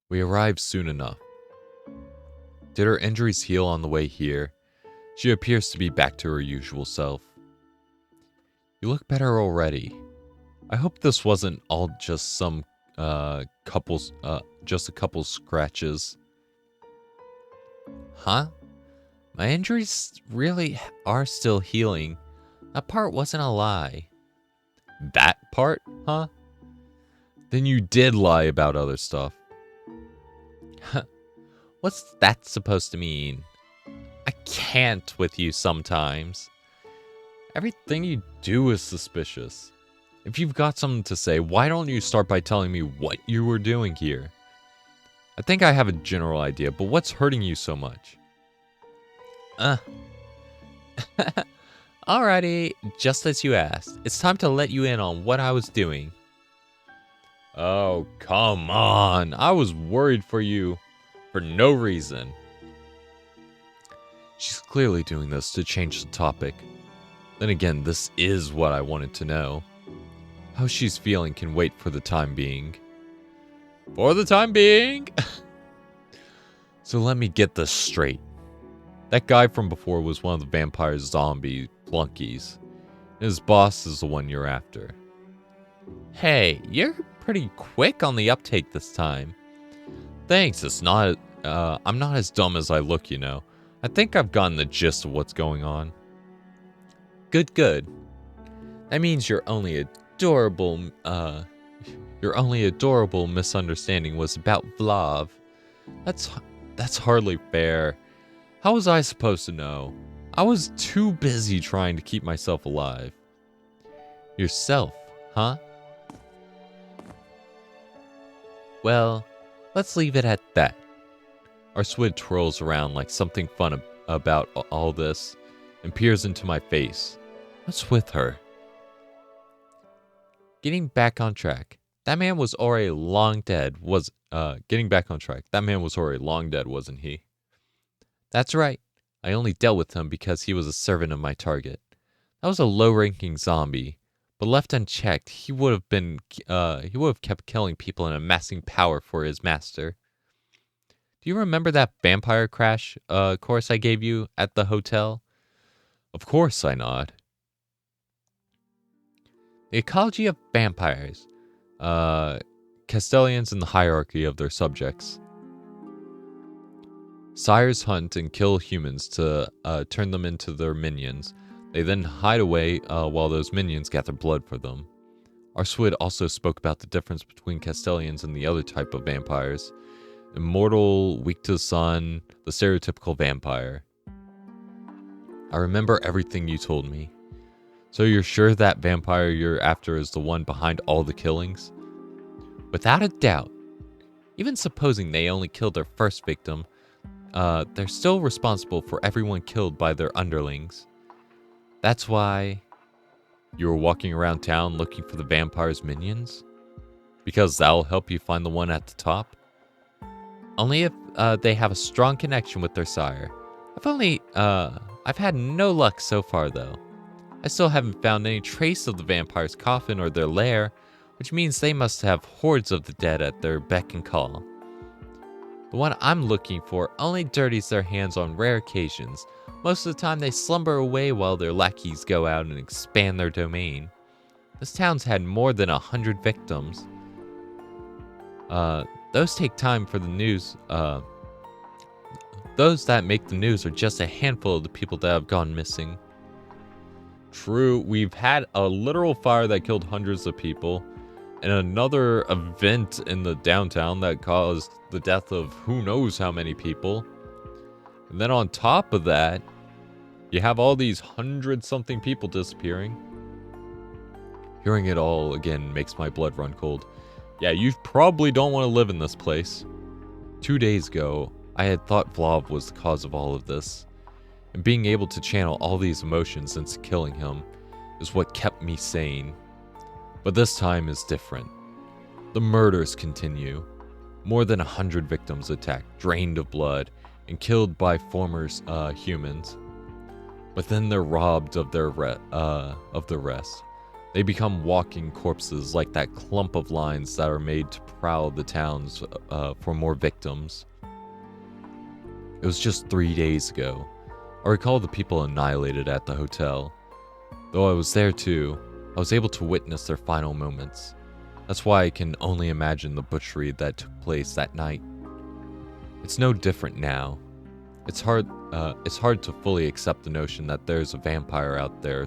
We arrive soon enough. Did her injuries heal on the way here? She appears to be back to her usual self. You look better already. I hope this wasn't all just some just a couple scratches. Huh? My injuries really are still healing. That part wasn't a lie. That part, huh? Then you did lie about other stuff. What's that supposed to mean? I can't with you sometimes. Everything you do is suspicious. If you've got something to say, why don't you start by telling me what you were doing here? I think I have a general idea, but what's hurting you so much? Alrighty, just as you asked. It's time to let you in on what I was doing. Oh, come on. I was worried for you for no reason. She's clearly doing this to change the topic. Then again, this is what I wanted to know. How she's feeling can wait for the time being. For the time being? So let me get this straight. That guy from before was one of the vampire zombie flunkies. His boss is the one you're after. Hey, you're pretty quick on the uptake this time. Thanks, I'm not as dumb as I look, you know. I think I've gotten the gist of what's going on. Good, good. That means your only adorable misunderstanding was about Vlav. That's hardly fair. How was I supposed to know? I was too busy trying to keep myself alive. Yourself, huh? Well, let's leave it at that. Our Swid twirls around like something fun about all this and peers into my face. What's with her? Getting back on track. That man was already long dead, Getting back on track. That man was already long dead, wasn't he? That's right. I only dealt with him because he was a servant of my target. That was a low-ranking zombie, but left unchecked, he would have kept killing people and amassing power for his master. Do you remember that vampire crash course I gave you at the hotel? Of course, I nod. The ecology of vampires. Castellians in the hierarchy of their subjects. Sires hunt and kill humans to turn them into their minions. They then hide away while those minions gather blood for them. Our Swid also spoke about the difference between Castellians and the other type of vampires. Immortal, weak to the sun, the stereotypical vampire. I remember everything you told me. So you're sure that vampire you're after is the one behind all the killings? Without a doubt. Even supposing they only killed their first victim, they're still responsible for everyone killed by their underlings. That's why... You were walking around town looking for the vampire's minions? Because that'll help you find the one at the top? Only if they have a strong connection with their sire. I've had no luck so far though. I still haven't found any trace of the vampire's coffin or their lair, which means they must have hordes of the dead at their beck and call. The one I'm looking for only dirties their hands on rare occasions. Most of the time they slumber away while their lackeys go out and expand their domain. This town's had more than 100 victims. Those take time for the news. Those that make the news are just a handful of the people that have gone missing. True, we've had a literal fire that killed hundreds of people, and another event in the downtown that caused the death of who knows how many people. And then on top of that, you have all these 100-something people disappearing. Hearing it all again makes my blood run cold. Yeah, you probably don't want to live in this place. 2 days ago, I had thought Vlav was the cause of all of this. And being able to channel all these emotions into killing him is what kept me sane. But this time is different. The murders continue. More than 100 victims attacked, drained of blood, and killed by former humans. But then they're robbed of the rest. They become walking corpses like that clump of lines that are made to prowl the towns for more victims. It was just 3 days ago. I recall the people annihilated at the hotel. Though I was there too, I was able to witness their final moments. That's why I can only imagine the butchery that took place that night. It's no different now. It's hard to fully accept the notion that there's a vampire out there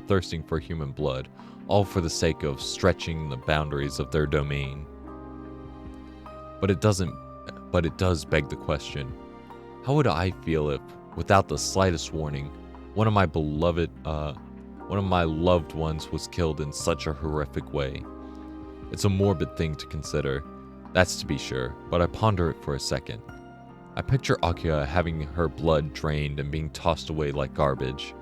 thirsting for human blood, all for the sake of stretching the boundaries of their domain. But it does beg the question, how would I feel if, without the slightest warning, one of my loved ones was killed in such a horrific way? It's a morbid thing to consider, that's to be sure, but I ponder it for a second. I picture Akira having her blood drained and being tossed away like garbage.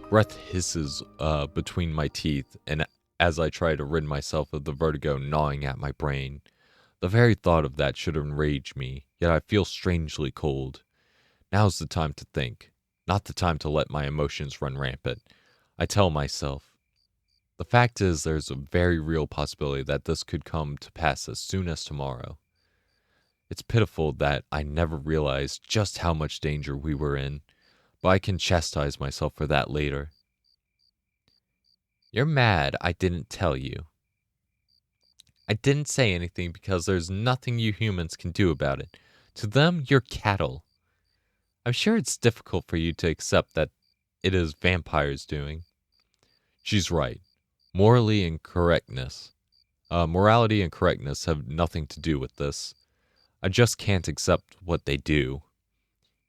Breath hisses between my teeth, and as I try to rid myself of the vertigo gnawing at my brain. The very thought of that should enrage me, yet I feel strangely cold. Now's the time to think, not the time to let my emotions run rampant. I tell myself. The fact is, there's a very real possibility that this could come to pass as soon as tomorrow. It's pitiful that I never realized just how much danger we were in, but I can chastise myself for that later. You're mad I didn't tell you. I didn't say anything because there's nothing you humans can do about it. To them, you're cattle. I'm sure it's difficult for you to accept that it is vampires doing. She's right. Morality and correctness have nothing to do with this. I just can't accept what they do.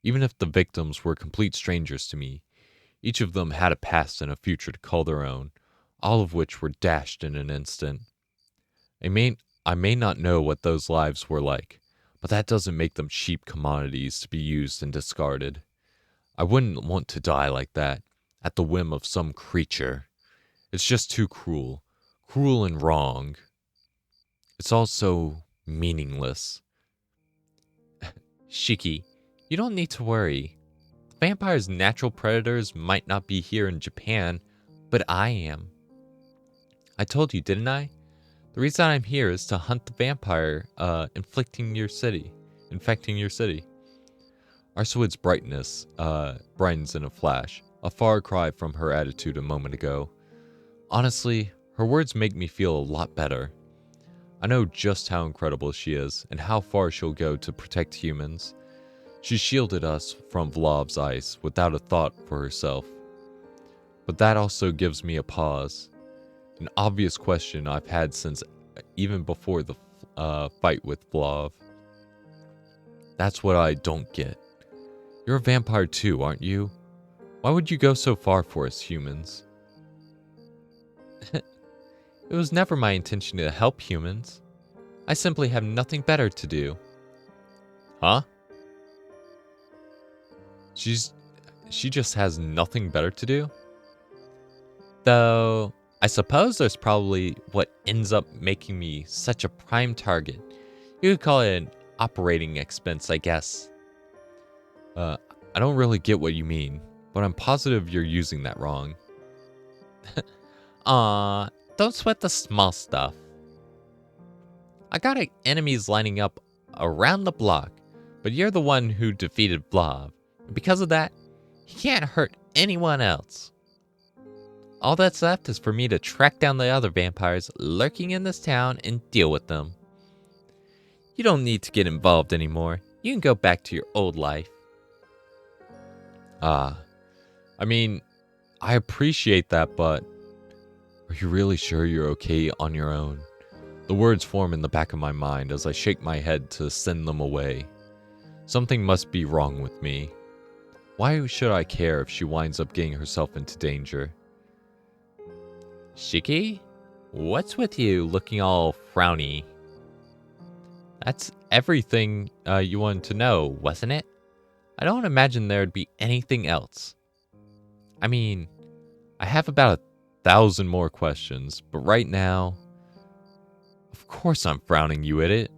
Even if the victims were complete strangers to me, each of them had a past and a future to call their own, all of which were dashed in an instant. I may not know what those lives were like, but that doesn't make them cheap commodities to be used and discarded. I wouldn't want to die like that, at the whim of some creature. It's just too cruel. Cruel and wrong. It's all so meaningless. Shiki, you don't need to worry. The vampire's natural predators might not be here in Japan, but I am. I told you, didn't I? The reason I'm here is to hunt the vampire, infecting your city. Arsawood's brightness brightens in a flash, a far cry from her attitude a moment ago. Honestly, her words make me feel a lot better. I know just how incredible she is, and how far she'll go to protect humans. She shielded us from Vlov's ice without a thought for herself. But that also gives me a pause. An obvious question I've had since even before the fight with Vlov. That's what I don't get. You're a vampire too, aren't you? Why would you go so far for us humans? It was never my intention to help humans. I simply have nothing better to do. Huh? She just has nothing better to do? Though, I suppose there's probably what ends up making me such a prime target. You could call it an operating expense, I guess. I don't really get what you mean, but I'm positive you're using that wrong. Don't sweat the small stuff. I got enemies lining up around the block, but you're the one who defeated Blob. And because of that, he can't hurt anyone else. All that's left is for me to track down the other vampires lurking in this town and deal with them. You don't need to get involved anymore. You can go back to your old life. I mean, I appreciate that, but are you really sure you're okay on your own? The words form in the back of my mind as I shake my head to send them away. Something must be wrong with me. Why should I care if she winds up getting herself into danger? Shiki? What's with you looking all frowny? That's everything you wanted to know, wasn't it? I don't imagine there'd be anything else. I mean, I have about 1,000 more questions, but right now, of course I'm frowning, you idiot.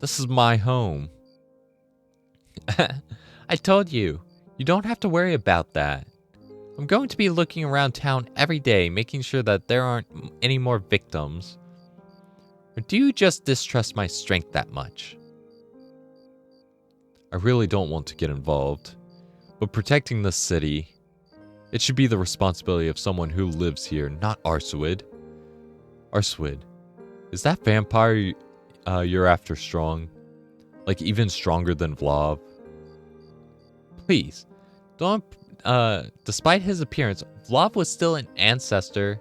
This is my home. I told you, you don't have to worry about that. I'm going to be looking around town every day, making sure that there aren't any more victims. Or do you just distrust my strength that much? I really don't want to get involved, but protecting this city, it should be the responsibility of someone who lives here, not Arsawood. Arsawood, is that vampire you're after strong? Like even stronger than Vlov? Please, don't. Despite his appearance, Vlov was still an ancestor.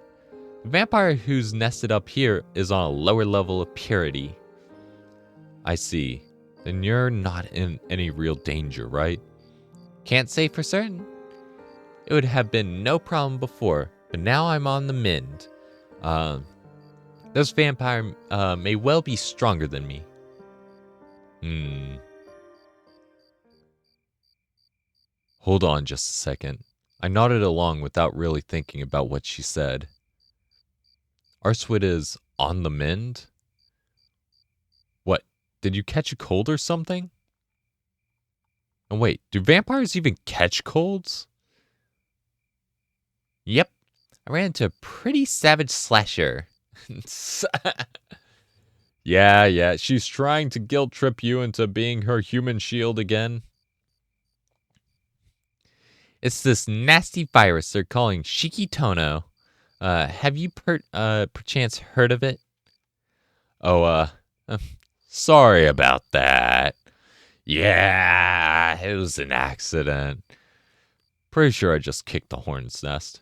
The vampire who's nested up here is on a lower level of purity. I see. Then you're not in any real danger, right? Can't say for certain. It would have been no problem before, but now I'm on the mend. This vampire may well be stronger than me. Hold on just a second. I nodded along without really thinking about what she said. Arswit is on the mend? What, did you catch a cold or something? And wait, do vampires even catch colds? Yep, I ran into a pretty savage slasher. Yeah. She's trying to guilt trip you into being her human shield again. It's this nasty virus they're calling Shikitono. Have you perchance heard of it? Oh, uh, sorry about that. Yeah, it was an accident. Pretty sure I just kicked the hornet's nest.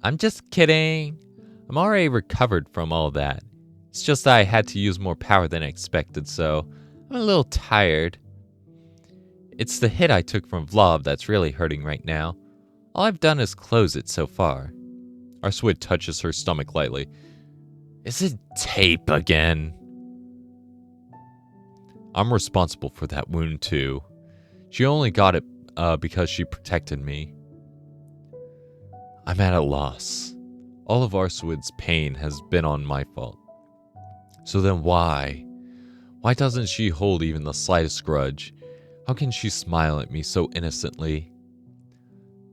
I'm just kidding. I'm already recovered from all that. It's just that I had to use more power than expected, so I'm a little tired. It's the hit I took from Vlov that's really hurting right now. All I've done is close it so far. Arswid touches her stomach lightly. Is it tape again? I'm responsible for that wound too. She only got it because she protected me. I'm at a loss. All of Arswid's pain has been on my fault. So then why? Why doesn't she hold even the slightest grudge? How can she smile at me so innocently?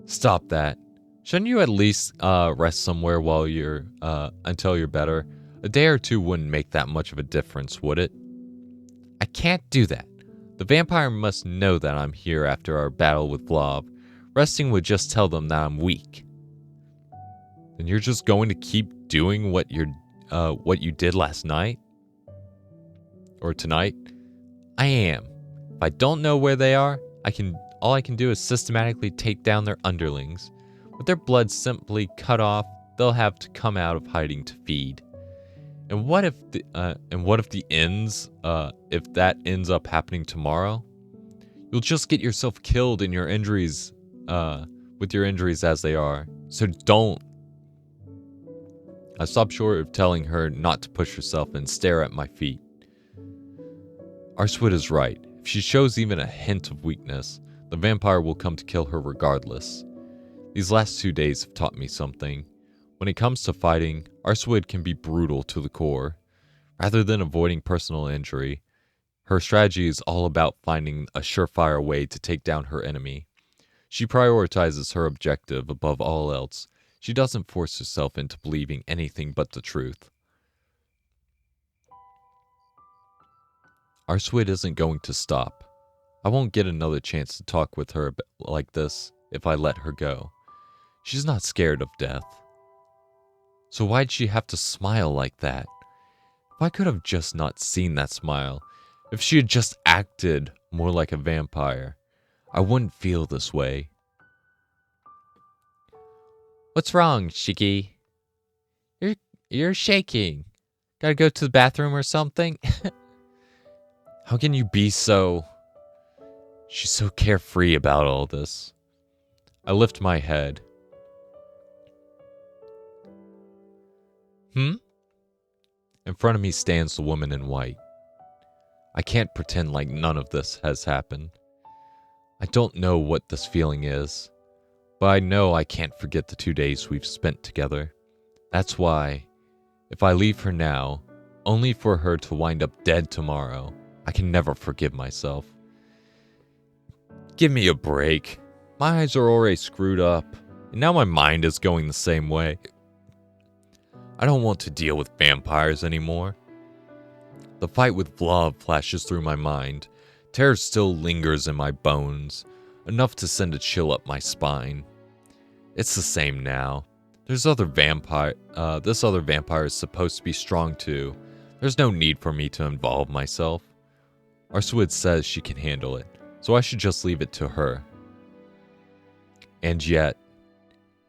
Stop that. Shouldn't you at least rest somewhere while you're until you're better? A day or two wouldn't make that much of a difference, would it? I can't do that. The vampire must know that I'm here after our battle with Vlov. Resting would just tell them that I'm weak. Then you're just going to keep doing what you did last night? Or tonight? I am. If I don't know where they are, all I can do is systematically take down their underlings. With their blood simply cut off, they'll have to come out of hiding to feed. And what if that ends up happening tomorrow? You'll just get yourself killed in your injuries, with your injuries as they are. So don't. I stopped short of telling her not to push herself and stare at my feet. Arswid is right. If she shows even a hint of weakness, the vampire will come to kill her regardless. These last 2 days have taught me something. When it comes to fighting, Arswid can be brutal to the core. Rather than avoiding personal injury, her strategy is all about finding a surefire way to take down her enemy. She prioritizes her objective above all else. She doesn't force herself into believing anything but the truth. Arswid isn't going to stop. I won't get another chance to talk with her like this if I let her go. She's not scared of death. So why'd she have to smile like that? If I could have just not seen that smile, if she had just acted more like a vampire, I wouldn't feel this way. What's wrong, Shiki? You're shaking. Gotta go to the bathroom or something? How can you be so... She's so carefree about all this. I lift my head. In front of me stands the woman in white. I can't pretend like none of this has happened. I don't know what this feeling is, but I know I can't forget the 2 days we've spent together. That's why, if I leave her now, only for her to wind up dead tomorrow, I can never forgive myself. Give me a break. My eyes are already screwed up, and now my mind is going the same way. I don't want to deal with vampires anymore. The fight with Vlov flashes through my mind. Terror still lingers in my bones, enough to send a chill up my spine. It's the same now. This other vampire is supposed to be strong too. There's no need for me to involve myself. Arswid says she can handle it, so I should just leave it to her. And yet,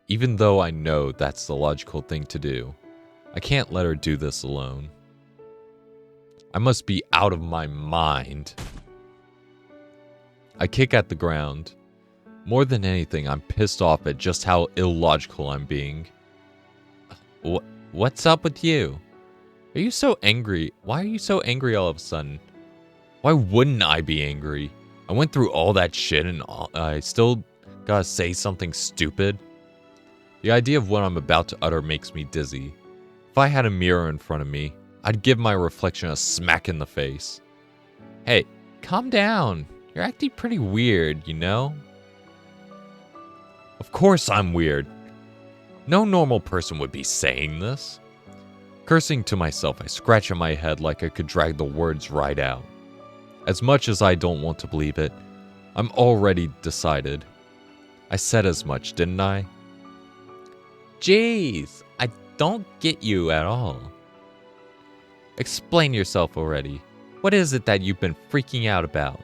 even though I know that's the logical thing to do, I can't let her do this alone. I must be out of my mind. I kick at the ground. More than anything, I'm pissed off at just how illogical I'm being. What's up with you? Are you so angry? Why are you so angry all of a sudden? Why wouldn't I be angry? I went through all that shit and I still gotta say something stupid. The idea of what I'm about to utter makes me dizzy. If I had a mirror in front of me, I'd give my reflection a smack in the face. Hey, calm down. You're acting pretty weird, you know? Of course I'm weird. No normal person would be saying this. Cursing to myself, I scratch at my head like I could drag the words right out. As much as I don't want to believe it, I'm already decided. I said as much, didn't I? Jeez, I don't get you at all. Explain yourself already. What is it that you've been freaking out about?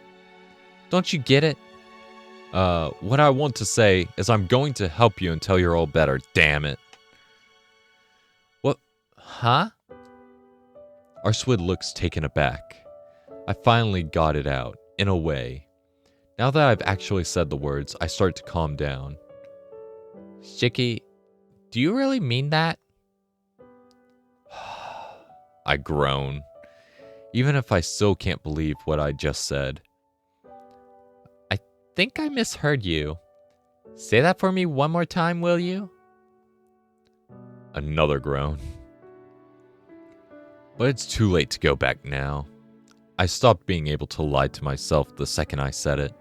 Don't you get it? What I want to say is I'm going to help you until you're all better, damn it. What? Huh? Arswid looks taken aback. I finally got it out, in a way. Now that I've actually said the words, I start to calm down. Shiki, do you really mean that? I groan, even if I still can't believe what I just said. I think I misheard you. Say that for me one more time, will you? Another groan. But it's too late to go back now. I stopped being able to lie to myself the second I said it.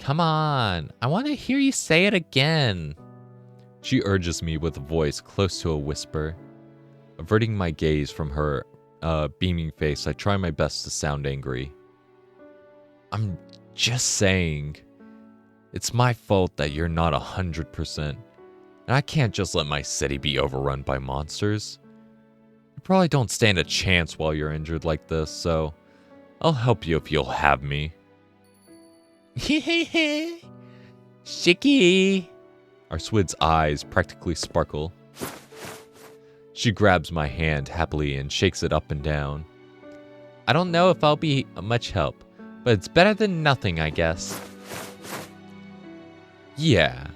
Come on, I want to hear you say it again. She urges me with a voice close to a whisper. Averting my gaze from her beaming face, I try my best to sound angry. I'm just saying, it's my fault that you're not 100%, and I can't just let my city be overrun by monsters. You probably don't stand a chance while you're injured like this, so I'll help you if you'll have me. Shiki! Arswid's eyes practically sparkle. She grabs my hand happily and shakes it up and down. I don't know if I'll be much help, but it's better than nothing, I guess. Yeah,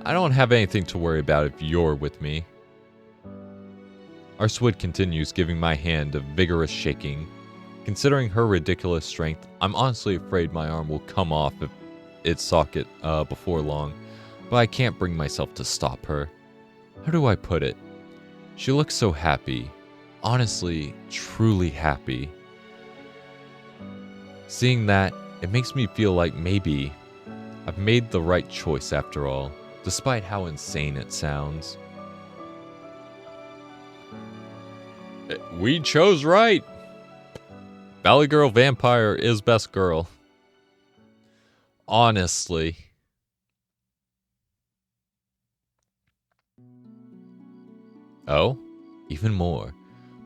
I don't have anything to worry about if you're with me. Arswid continues giving my hand a vigorous shaking. Considering her ridiculous strength, I'm honestly afraid my arm will come off its socket before long, but I can't bring myself to stop her. How do I put it? She looks so happy. Honestly, truly happy. Seeing that, it makes me feel like maybe I've made the right choice after all, despite how insane it sounds. We chose right! Valley Girl Vampire is best girl. Honestly. Oh, even more.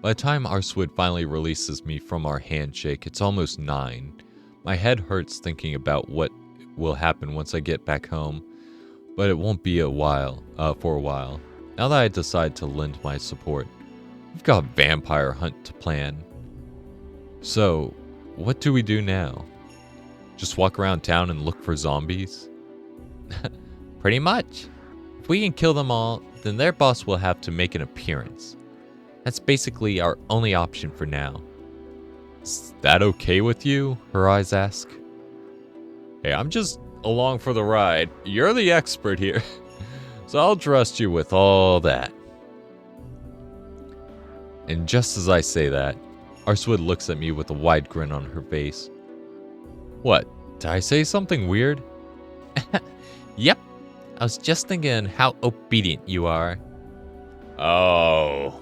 By the time Arswid finally releases me from our handshake, it's almost 9. My head hurts thinking about what will happen once I get back home, but it won't be for a while. Now that I decide to lend my support, we've got a vampire hunt to plan. So, what do we do now? Just walk around town and look for zombies? Pretty much. If we can kill them all, then their boss will have to make an appearance. That's basically our only option for now. Is that okay with you? Her eyes ask. Hey, I'm just along for the ride. You're the expert here. So I'll trust you with all that. And just as I say that, Arswid looks at me with a wide grin on her face. What? Did I say something weird? Yep. I was just thinking how obedient you are. Oh,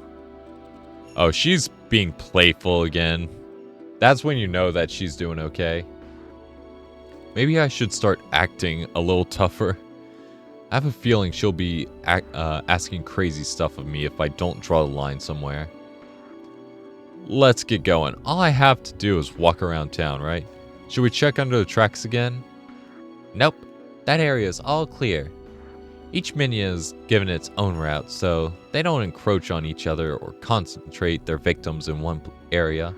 she's being playful again. That's when you know that she's doing okay. Maybe I should start acting a little tougher. I have a feeling she'll be asking crazy stuff of me if I don't draw the line somewhere. Let's get going. All I have to do is walk around town, right? Should we check under the tracks again? Nope. That area is all clear. Each minion is given its own route, so they don't encroach on each other or concentrate their victims in one area.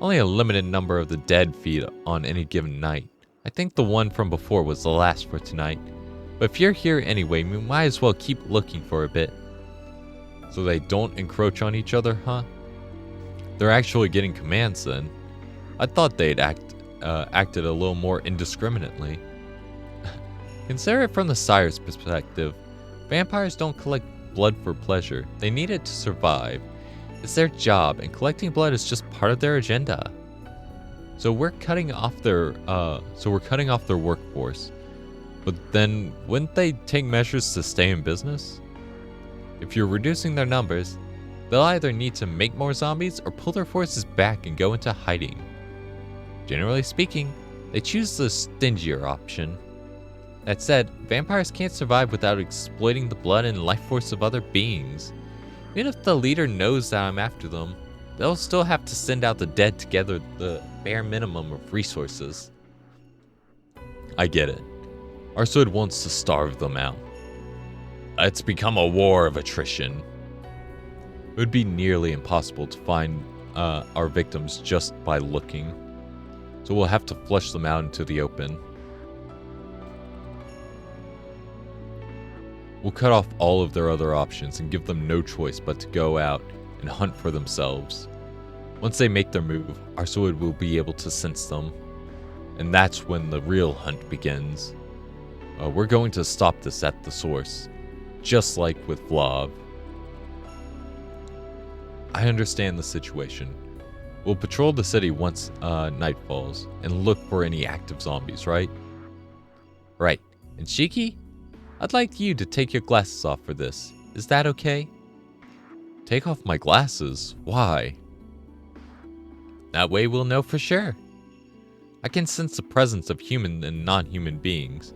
Only a limited number of the dead feed on any given night. I think the one from before was the last for tonight. But if you're here anyway, we might as well keep looking for a bit. So they don't encroach on each other, huh? They're actually getting commands then. I thought they'd acted a little more indiscriminately. Consider it from the sire's perspective. Vampires don't collect blood for pleasure. They need it to survive. It's their job, and collecting blood is just part of their agenda. So we're cutting off their workforce. But then wouldn't they take measures to stay in business? If you're reducing their numbers, they'll either need to make more zombies or pull their forces back and go into hiding. Generally speaking, they choose the stingier option. That said, vampires can't survive without exploiting the blood and life force of other beings. Even if the leader knows that I'm after them, they'll still have to send out the dead to gather the bare minimum of resources. I get it. Arsud wants to starve them out. It's become a war of attrition. It would be nearly impossible to find our victims just by looking, so we'll have to flush them out into the open. We'll cut off all of their other options and give them no choice but to go out and hunt for themselves. Once they make their move, our sword will be able to sense them, and that's when the real hunt begins. We're going to stop this at the source, just like with Vlav. I understand the situation. We'll patrol the city once night falls and look for any active zombies, right? Right. And Shiki? I'd like you to take your glasses off for this. Is that okay? Take off my glasses? Why? That way we'll know for sure. I can sense the presence of human and non-human beings,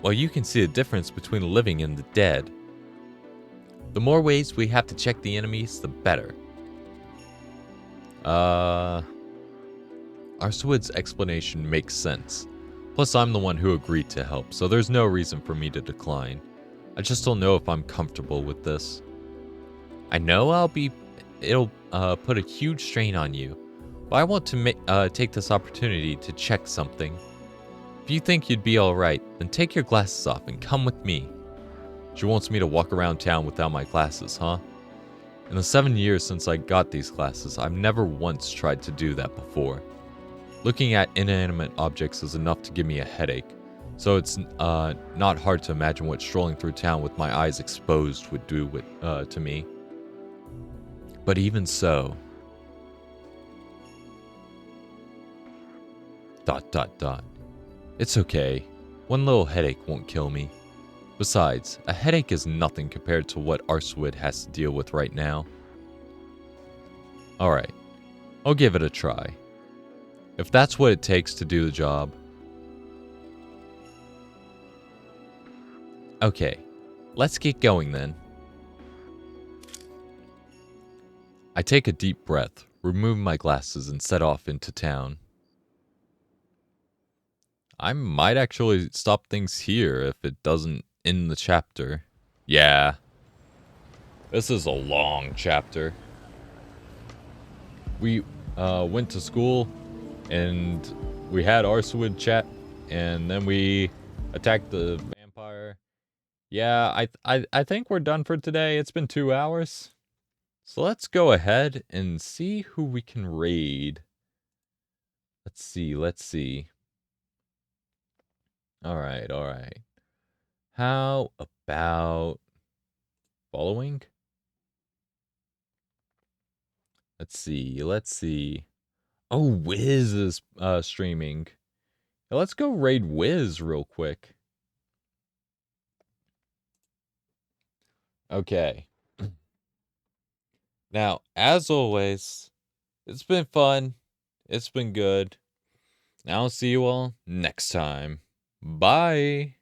while you can see the difference between the living and the dead. The more ways we have to check the enemies, the better. Arswood's explanation makes sense. Plus, I'm the one who agreed to help, so there's no reason for me to decline. I just don't know if I'm comfortable with this. I know it'll put a huge strain on you, but I want to take this opportunity to check something. If you think you'd be alright, then take your glasses off and come with me. She wants me to walk around town without my glasses, huh? In the 7 years since I got these glasses, I've never once tried to do that before. Looking at inanimate objects is enough to give me a headache, so it's not hard to imagine what strolling through town with my eyes exposed would do to me. But even so... ... It's okay. One little headache won't kill me. Besides, a headache is nothing compared to what Arswood has to deal with right now. Alright, I'll give it a try. If that's what it takes to do the job. Okay, let's get going then. I take a deep breath, remove my glasses, and set off into town. I might actually stop things here if it doesn't end the chapter. Yeah. This is a long chapter. We went to school and we had Arswood chat, and then we attacked the vampire. Yeah, I think we're done for today. It's been 2 hours. So let's go ahead and see who we can raid. Let's see. Alright. How about following? Let's see. Oh, Wiz is streaming. Let's go raid Wiz real quick. Okay. Now, as always, it's been fun. It's been good. I'll see you all next time. Bye.